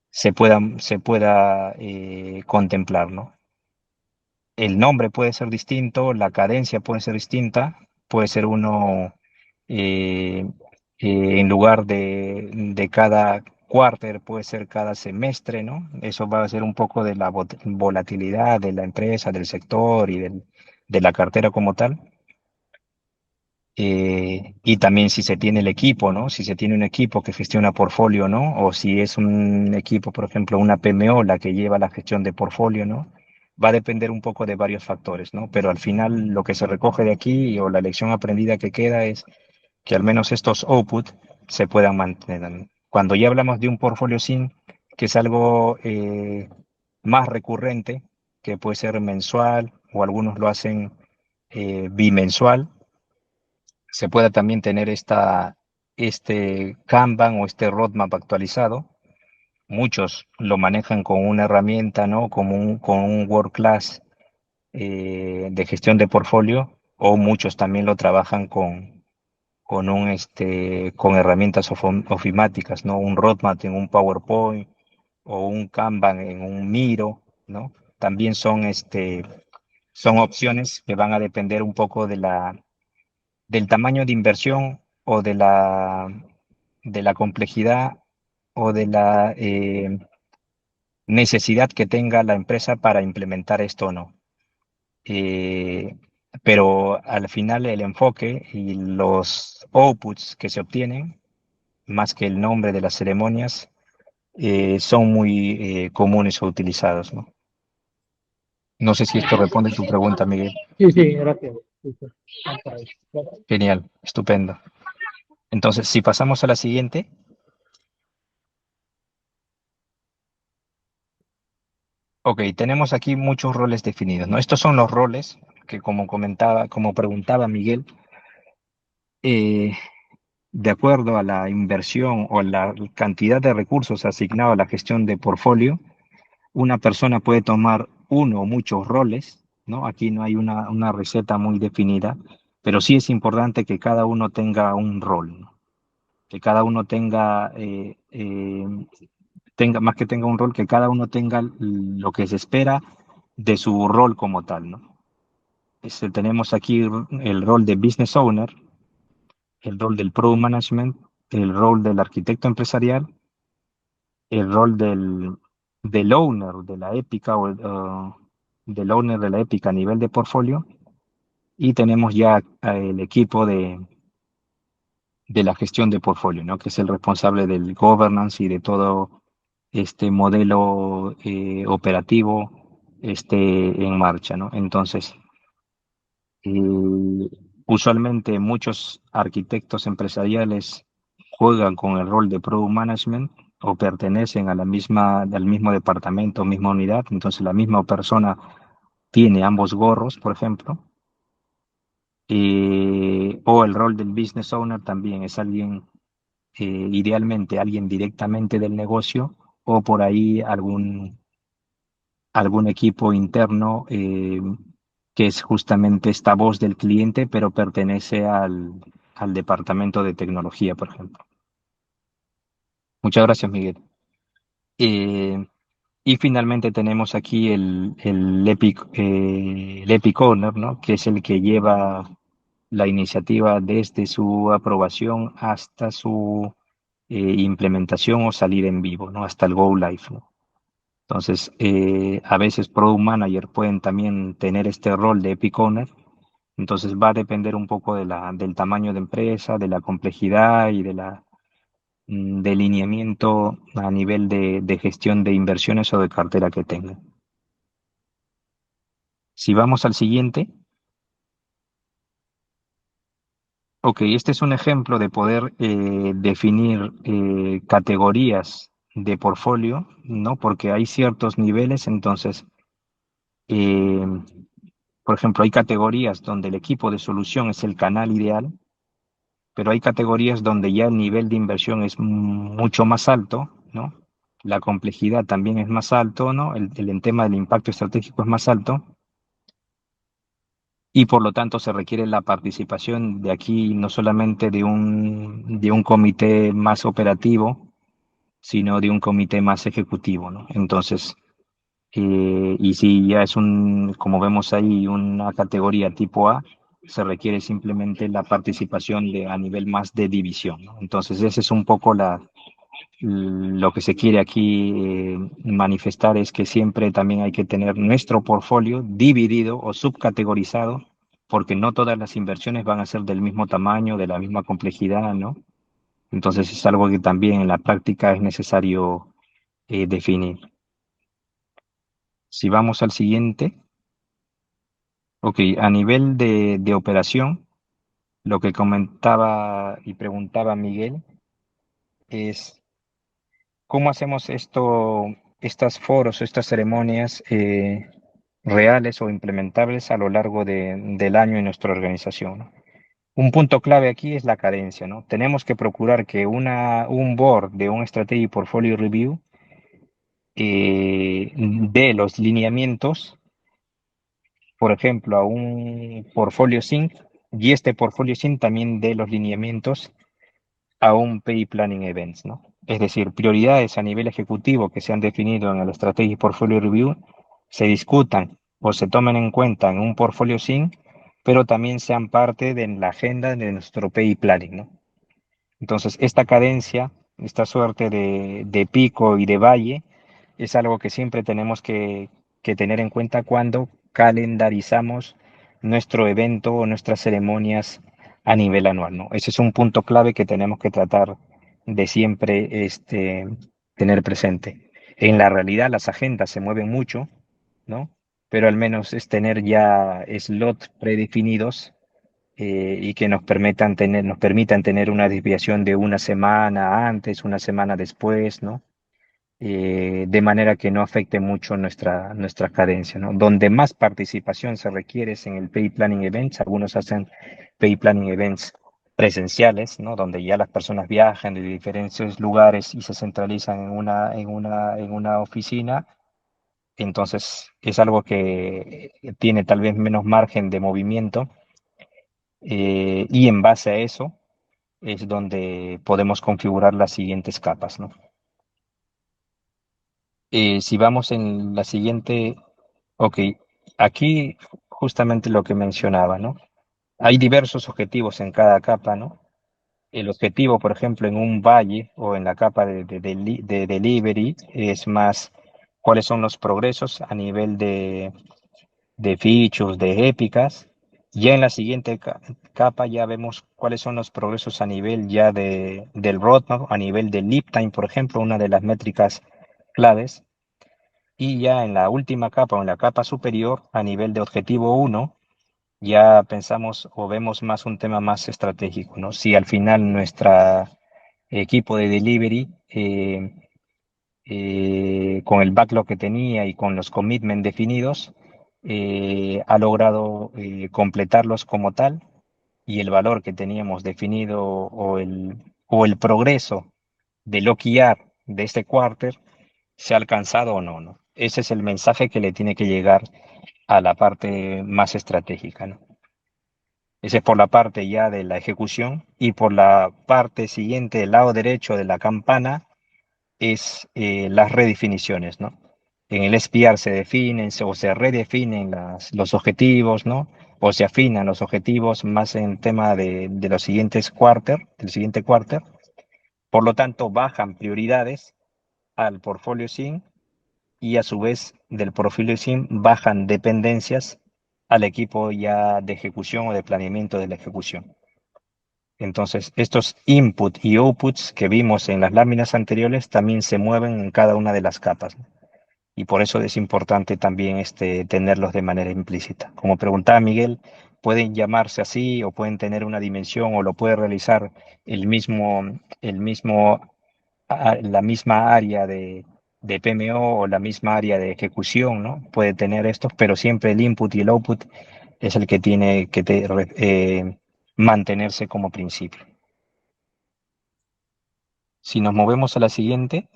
se pueda contemplar, ¿no? El nombre puede ser distinto, la cadencia puede ser distinta, puede ser uno en lugar de cada quarter, puede ser cada semestre, ¿no? Eso va a ser un poco de la volatilidad de la empresa, del sector y de la cartera como tal. Y también si se tiene el equipo, ¿no? Si se tiene un equipo que gestiona portfolio, ¿no? O si es un equipo, por ejemplo, una PMO la que lleva la gestión de portfolio, ¿no? va a depender un poco de varios factores, ¿no? Pero al final lo que se recoge de aquí o la lección aprendida que queda es que al menos estos output se puedan mantener. Cuando ya hablamos de un portfolio SIM, que es algo más recurrente, que puede ser mensual o algunos lo hacen bimensual, se pueda también tener este Kanban o este roadmap actualizado. Muchos lo manejan con una herramienta, ¿no? Con un World Class de gestión de portfolio, o muchos también lo trabajan con herramientas ofimáticas, ¿no? Un roadmap en un PowerPoint o un Kanban en un Miro, ¿no? También son opciones que van a depender un poco del tamaño de inversión o de la complejidad o de la necesidad que tenga la empresa para implementar esto o no. Pero al final el enfoque y los outputs que se obtienen, más que el nombre de las ceremonias, son muy comunes o utilizados, ¿no? No sé si esto responde tu pregunta, Miguel. Sí, sí, gracias. Sí, sí. Ah, por ahí. Claro. Genial, estupendo. Entonces, si pasamos a la siguiente. Ok, tenemos aquí muchos roles definidos, ¿no? Estos son los roles que, como preguntaba Miguel, de acuerdo a la inversión o la cantidad de recursos asignados a la gestión de portfolio, una persona puede tomar uno o muchos roles, ¿no? Aquí no hay una receta muy definida, pero sí es importante que cada uno tenga un rol, ¿no? Que cada uno más que tenga un rol, que cada uno tenga lo que se espera de su rol como tal, ¿no? Tenemos aquí el rol de business owner, el rol del product management, el rol del arquitecto empresarial, el rol del owner de la épica del owner de la épica a nivel de portfolio, y tenemos ya el equipo de la gestión de portfolio, ¿no? Que es el responsable del governance y de todo este modelo operativo en marcha, ¿no? Entonces, eh, usualmente muchos arquitectos empresariales juegan con el rol de product management o pertenecen al mismo departamento, misma unidad, entonces la misma persona tiene ambos gorros, por ejemplo. O el rol del business owner también es alguien, idealmente alguien directamente del negocio, o por ahí algún equipo interno que es justamente esta voz del cliente, pero pertenece al departamento de tecnología, por ejemplo. Muchas gracias, Miguel. Y finalmente tenemos aquí el Epic Owner, ¿no? Que es el que lleva la iniciativa desde su aprobación hasta su implementación o salir en vivo, ¿no? Hasta el Go Live, ¿no? Entonces, a veces Product Manager pueden también tener este rol de Epic Owner. Entonces va a depender un poco del tamaño de empresa, de la complejidad y del lineamiento a nivel de gestión de inversiones o de cartera que tengan. Si vamos al siguiente. Ok, este es un ejemplo de poder definir categorías de portfolio, ¿no? Porque hay ciertos niveles, entonces, eh, por ejemplo, hay categorías donde el equipo de solución es el canal ideal, pero hay categorías donde ya el nivel de inversión es mucho más alto, ¿no? La complejidad también es más alto, ¿no? El tema del impacto estratégico es más alto, y por lo tanto se requiere la participación de aquí no solamente de un comité más operativo, sino de un comité más ejecutivo, ¿no? Entonces, y si ya es como vemos ahí, una categoría tipo A, se requiere simplemente la participación a nivel más de división, ¿no? Entonces, ese es un poco lo que se quiere aquí manifestar, es que siempre también hay que tener nuestro portfolio dividido o subcategorizado, porque no todas las inversiones van a ser del mismo tamaño, de la misma complejidad, ¿no? Entonces es algo que también en la práctica es necesario definir. Si vamos al siguiente, ok, a nivel de operación, lo que comentaba y preguntaba Miguel es cómo hacemos estas foros, estas ceremonias reales o implementables a lo largo del año en nuestra organización, ¿no? Un punto clave aquí es la cadencia, ¿no? Tenemos que procurar que un board de un Strategy Portfolio Review dé los lineamientos, por ejemplo, a un Portfolio Sync, y este Portfolio Sync también dé los lineamientos a un PI Planning Events, ¿no? Es decir, prioridades a nivel ejecutivo que se han definido en el Strategy Portfolio Review se discutan o se tomen en cuenta en un Portfolio Sync, pero también sean parte de la agenda de nuestro PI Planning, ¿no? Entonces, esta cadencia, esta suerte de pico y de valle, es algo que siempre tenemos que tener en cuenta cuando calendarizamos nuestro evento o nuestras ceremonias a nivel anual, ¿no? Ese es un punto clave que tenemos que tratar de siempre tener presente. En la realidad, las agendas se mueven mucho, ¿no? Pero al menos es tener ya slots predefinidos y que nos permitan tener una desviación de una semana antes, una semana después, ¿no? De manera que no afecte mucho nuestra cadencia, ¿no? Donde más participación se requiere es en el Pay Planning Events. Algunos hacen Pay Planning Events presenciales, ¿no? Donde ya las personas viajan de diferentes lugares y se centralizan en una oficina. Entonces es algo que tiene tal vez menos margen de movimiento, y en base a eso es donde podemos configurar las siguientes capas, ¿no? Si vamos en la siguiente, ok, aquí justamente lo que mencionaba, ¿no? Hay diversos objetivos en cada capa, ¿no? El objetivo, por ejemplo, en un valle o en la capa de delivery es más cuáles son los progresos a nivel de features, de épicas. Ya en la siguiente capa ya vemos cuáles son los progresos a nivel ya del roadmap, a nivel del lead time, por ejemplo, una de las métricas claves. Y ya en la última capa o en la capa superior, a nivel de objetivo 1, ya pensamos o vemos más un tema más estratégico, ¿no? Si al final nuestro equipo de delivery, con el backlog que tenía y con los commitments definidos, ha logrado completarlos como tal, y el valor que teníamos definido o el progreso del OKR de este quarter se ha alcanzado o no, ¿no? Ese es el mensaje que le tiene que llegar a la parte más estratégica, ¿no? Ese es por la parte ya de la ejecución, y por la parte siguiente, del lado derecho de la campana, es las redefiniciones, ¿no? En el SPR se definen o se redefinen los objetivos, ¿no? O se afinan los objetivos más en tema de los siguientes del siguiente quarter. Por lo tanto, bajan prioridades al portfolio SIM, y a su vez del portfolio SIM bajan dependencias al equipo ya de ejecución o de planeamiento de la ejecución. Entonces, estos input y outputs que vimos en las láminas anteriores también se mueven en cada una de las capas, ¿no? Y por eso es importante también tenerlos de manera implícita. Como preguntaba Miguel, pueden llamarse así o pueden tener una dimensión o lo puede realizar la misma área de PMO o la misma área de ejecución, ¿no? Puede tener estos, pero siempre el input y el output es el que tiene que mantenerse como principio. Si nos movemos a la siguiente.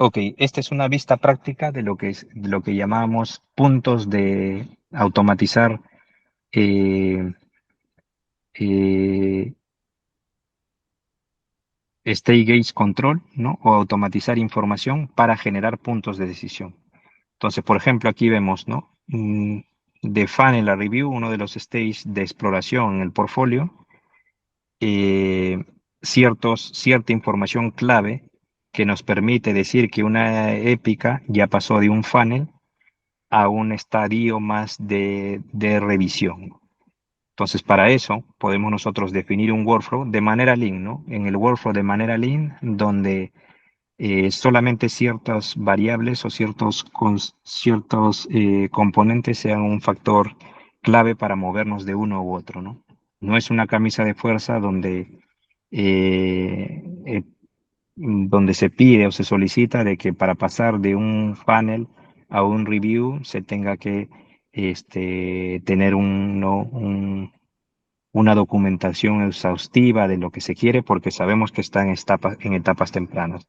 Ok, esta es una vista práctica de lo que llamamos puntos de automatizar eh, state gauge control, ¿no? O automatizar información para generar puntos de decisión. Entonces, por ejemplo, aquí vemos, ¿no? De funnel a review, uno de los stages de exploración en el portfolio, cierta información clave que nos permite decir que una épica ya pasó de un funnel a un estadio más de revisión. Entonces, para eso podemos nosotros definir un workflow de manera lean, ¿no? En el workflow de manera lean, donde solamente ciertas variables o ciertos componentes sean un factor clave para movernos de uno u otro, ¿no? No es una camisa de fuerza eh, eh, donde se pide o se solicita de que para pasar de un panel a un review se tenga que tener una documentación exhaustiva de lo que se quiere porque sabemos que está en etapas tempranas.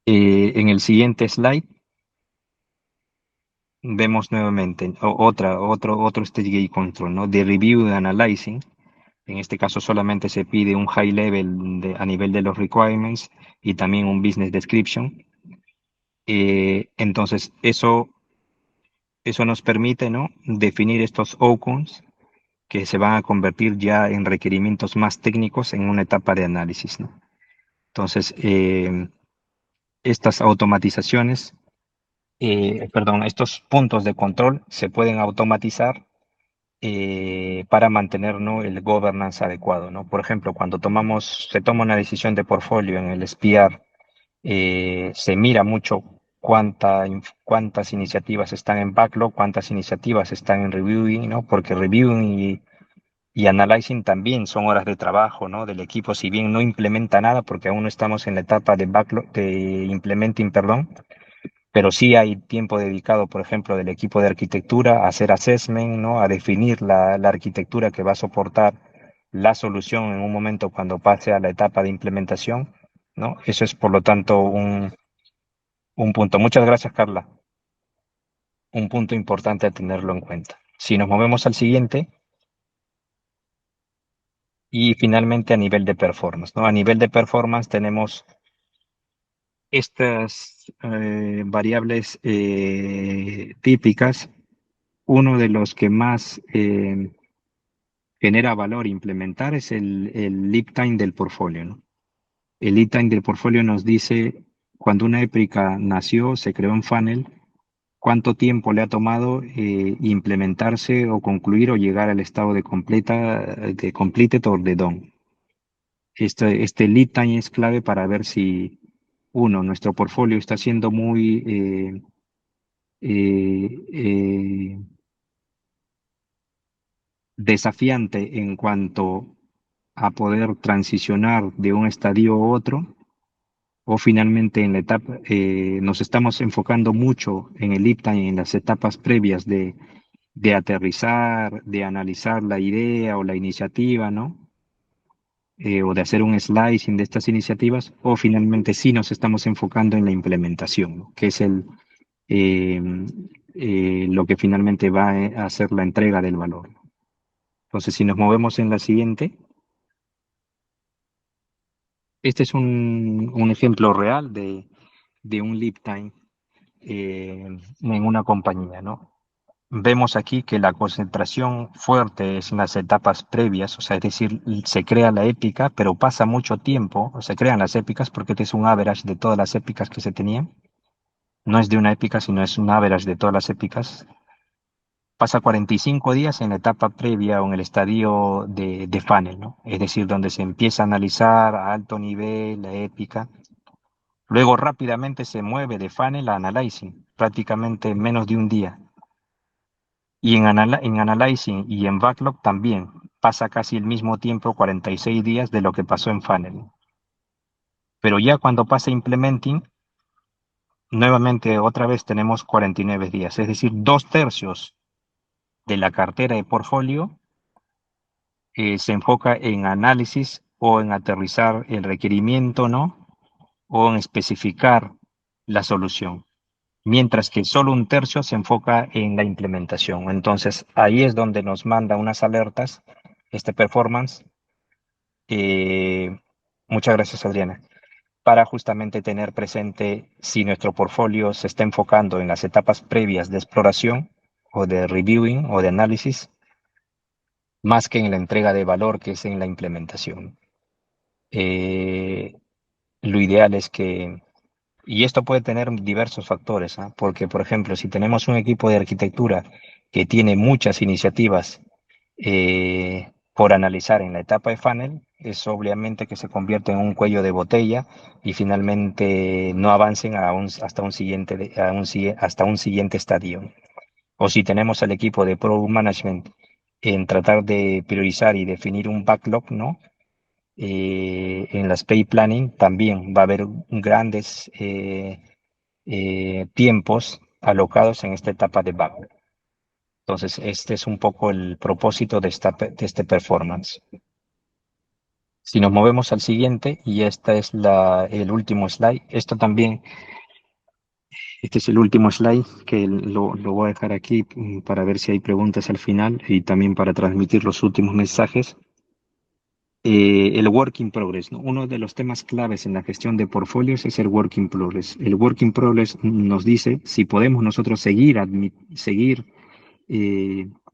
En el siguiente slide vemos nuevamente otro stage gate control, ¿no? De review and analyzing. En este caso solamente se pide un high level a nivel de los requirements y también un business description. Entonces, eso nos permite, ¿no? Definir estos outcomes que se van a convertir ya en requerimientos más técnicos en una etapa de análisis, ¿no? Entonces, estas automatizaciones, estos puntos de control se pueden automatizar para mantener, ¿no? El governance adecuado, ¿no? Por ejemplo, cuando se toma una decisión de portfolio en el SPR, se mira mucho cuántas iniciativas están en backlog, cuántas iniciativas están en reviewing, ¿no? Porque reviewing y analyzing también son horas de trabajo, ¿no? Del equipo, si bien no implementa nada, porque aún no estamos en la etapa de backlog, de implementing, perdón, pero sí hay tiempo dedicado, por ejemplo, del equipo de arquitectura a hacer assessment, ¿no? A definir la arquitectura que va a soportar la solución en un momento cuando pase a la etapa de implementación, ¿no? Eso es, por lo tanto, un punto. Muchas gracias, Carla. Un punto importante a tenerlo en cuenta. Si nos movemos al siguiente, y finalmente a nivel de performance, ¿no? A nivel de performance tenemos estas variables típicas. Uno de los que más genera valor implementar es el lead time del portfolio, ¿no? El lead time del portfolio nos dice cuando una épica nació, se creó un funnel, cuánto tiempo le ha tomado implementarse o concluir o llegar al estado de completed or de done. Este lead time es clave para ver si, nuestro portfolio está siendo muy desafiante en cuanto a poder transicionar de un estadio a otro, o finalmente en la etapa, nos estamos enfocando mucho en el lead time, en las etapas previas de aterrizar, de analizar la idea o la iniciativa, ¿no? O de hacer un slicing de estas iniciativas, o finalmente sí nos estamos enfocando en la implementación, ¿no? Que es lo que finalmente va a hacer la entrega del valor. Entonces, si nos movemos en la siguiente, este es un ejemplo real de un lead time en una compañía, ¿no? Vemos aquí que la concentración fuerte es en las etapas previas, o sea, es decir, se crea la épica, pero pasa mucho tiempo, o se crean las épicas, porque este es un average de todas las épicas que se tenían. No es de una épica, sino es un average de todas las épicas. Pasa 45 días en la etapa previa o en el estadio de funnel, ¿no? Es decir, donde se empieza a analizar a alto nivel la épica. Luego rápidamente se mueve de funnel a analyzing, prácticamente en menos de un día. Y en analyzing y en backlog también pasa casi el mismo tiempo, 46 días, de lo que pasó en funnel. Pero ya cuando pasa implementing, nuevamente otra vez tenemos 49 días, es decir, 2/3 de la cartera de portfolio se enfoca en análisis o en aterrizar el requerimiento, ¿no? O en especificar la solución, mientras que solo 1/3 se enfoca en la implementación. Entonces, ahí es donde nos manda unas alertas, este performance. Muchas gracias, Adriana. Para justamente tener presente si nuestro portfolio se está enfocando en las etapas previas de exploración o de reviewing o de análisis, más que en la entrega de valor, que es en la implementación. Lo ideal es que, y esto puede tener diversos factores, ¿eh? Porque, por ejemplo, si tenemos un equipo de arquitectura que tiene muchas iniciativas por analizar en la etapa de funnel es obviamente que se convierte en un cuello de botella y finalmente no avancen hasta un siguiente estadio. O si tenemos al equipo de Product Management en tratar de priorizar y definir un backlog, ¿no? En las pay planning también va a haber grandes tiempos alocados en esta etapa de backlog. Entonces, este es un poco el propósito de este performance. Si nos movemos al siguiente, y este es el último slide, este es el último slide que lo voy a dejar aquí para ver si hay preguntas al final y también para transmitir los últimos mensajes. El work in progress, ¿no? Uno de los temas claves en la gestión de portfolios es el work in progress. El work in progress nos dice si podemos nosotros seguir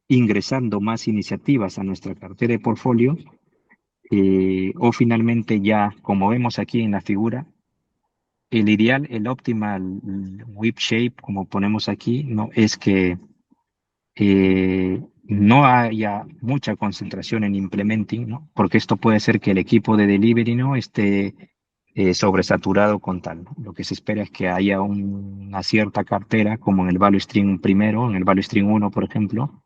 ingresando más iniciativas a nuestra cartera de portfolio o finalmente ya, como vemos aquí en la figura, el ideal, el optimal whip shape, como ponemos aquí, ¿no? Es que no haya mucha concentración en implementing, ¿no? Porque esto puede ser que el equipo de delivery no esté sobresaturado con tal, ¿no? Lo que se espera es que haya una cierta cartera, como en el value stream primero, en el value stream 1, por ejemplo,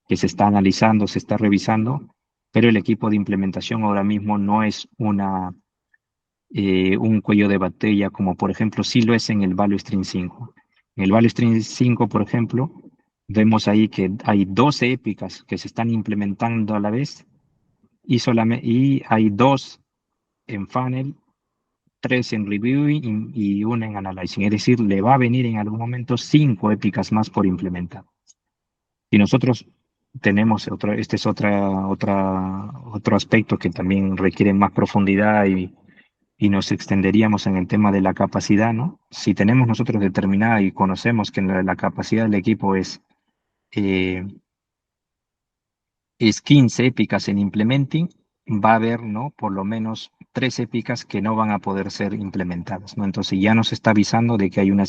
que se está analizando, se está revisando, pero el equipo de implementación ahora mismo no es un cuello de botella, como por ejemplo sí lo es en el Value Stream 5. En el Value Stream 5, por ejemplo, vemos ahí que hay 12 épicas que se están implementando a la vez y hay 2 en funnel, 3 en reviewing y 1 en analyzing. Es decir, le va a venir en algún momento 5 épicas más por implementar. Y nosotros tenemos este es otro aspecto que también requiere más profundidad y nos extenderíamos en el tema de la capacidad, ¿no? Si tenemos nosotros determinada y conocemos que la capacidad del equipo es 15 épicas en implementing, va a haber, ¿no? Por lo menos 3 épicas que no van a poder ser implementadas, ¿no? Entonces ya nos está avisando de que hay va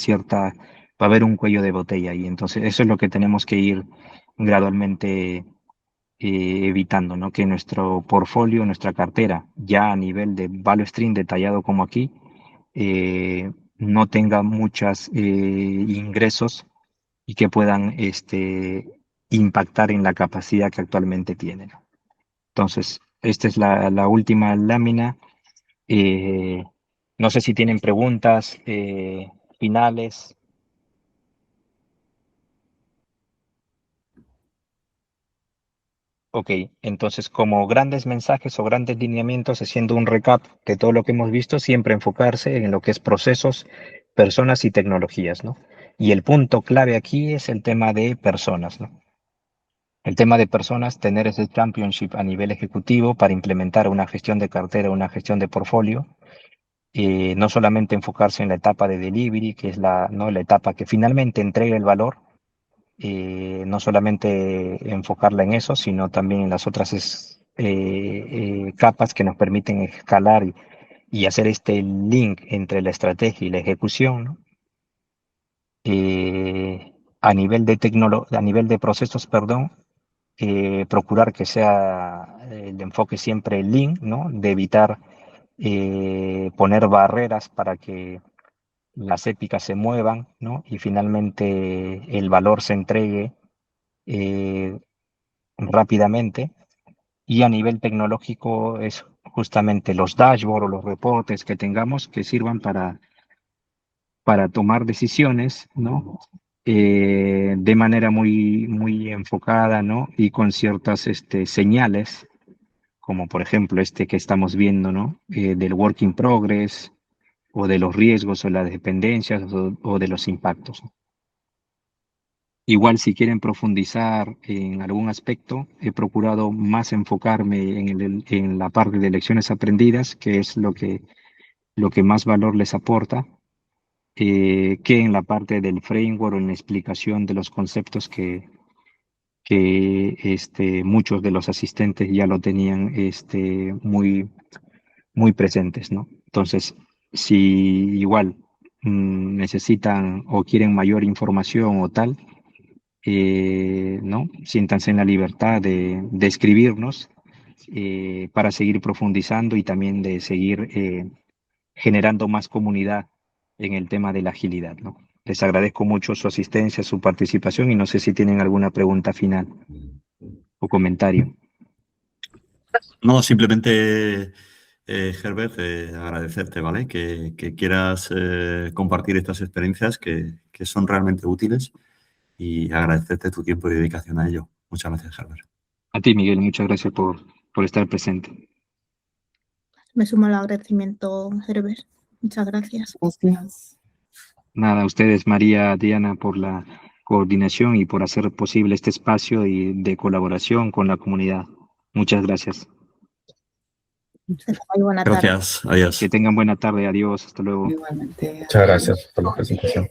a haber un cuello de botella y entonces eso es lo que tenemos que ir gradualmente evitando, ¿no? Que nuestro portfolio, nuestra cartera, ya a nivel de value stream detallado como aquí, no tenga muchos ingresos y que puedan impactar en la capacidad que actualmente tienen. Entonces, esta es la última lámina. No sé si tienen preguntas finales. Ok, entonces como grandes mensajes o grandes lineamientos, haciendo un recap de todo lo que hemos visto, siempre enfocarse en lo que es procesos, personas y tecnologías, ¿no? Y el punto clave aquí es el tema de personas, ¿no? El tema de personas, tener ese championship a nivel ejecutivo para implementar una gestión de cartera, una gestión de portfolio, no solamente enfocarse en la etapa de delivery, que es ¿no? la etapa que finalmente entrega el valor, no solamente enfocarla en eso, sino también en las otras capas que nos permiten escalar y hacer este link entre la estrategia y la ejecución, ¿no? A nivel de procesos, perdón, procurar que sea el enfoque siempre el lean, ¿no? De evitar poner barreras para que las épicas se muevan, ¿no? Y finalmente el valor se entregue rápidamente. Y a nivel tecnológico es justamente los dashboards o los reportes que tengamos que sirvan para tomar decisiones, ¿no? De manera muy enfocada, ¿no? Y con ciertas señales, como por ejemplo este que estamos viendo, ¿no? Del work in progress, o de los riesgos o las dependencias o de los impactos. Igual si quieren profundizar en algún aspecto, he procurado más enfocarme en la parte de lecciones aprendidas, que es lo que más valor les aporta, que en la parte del framework o en la explicación de los conceptos que muchos de los asistentes ya lo tenían muy presentes, ¿no? Entonces, si igual necesitan o quieren mayor información o tal, ¿no? Siéntanse en la libertad de escribirnos para seguir profundizando y también de seguir generando más comunidad en el tema de la agilidad, ¿no? Les agradezco mucho su asistencia, su participación y no sé si tienen alguna pregunta final o comentario. No, simplemente, Herbert, agradecerte, ¿vale? Que quieras compartir estas experiencias que son realmente útiles y agradecerte tu tiempo y dedicación a ello. Muchas gracias, Herbert. A ti, Miguel, muchas gracias por estar presente. Me sumo al agradecimiento, Herbert. Muchas gracias. Gracias. Nada, a ustedes, María, Diana, por la coordinación y por hacer posible este espacio de colaboración con la comunidad. Muchas gracias. Muy buena tarde. Gracias. Adiós. Que tengan buena tarde. Adiós. Hasta luego. Igualmente. Muchas gracias por la presentación.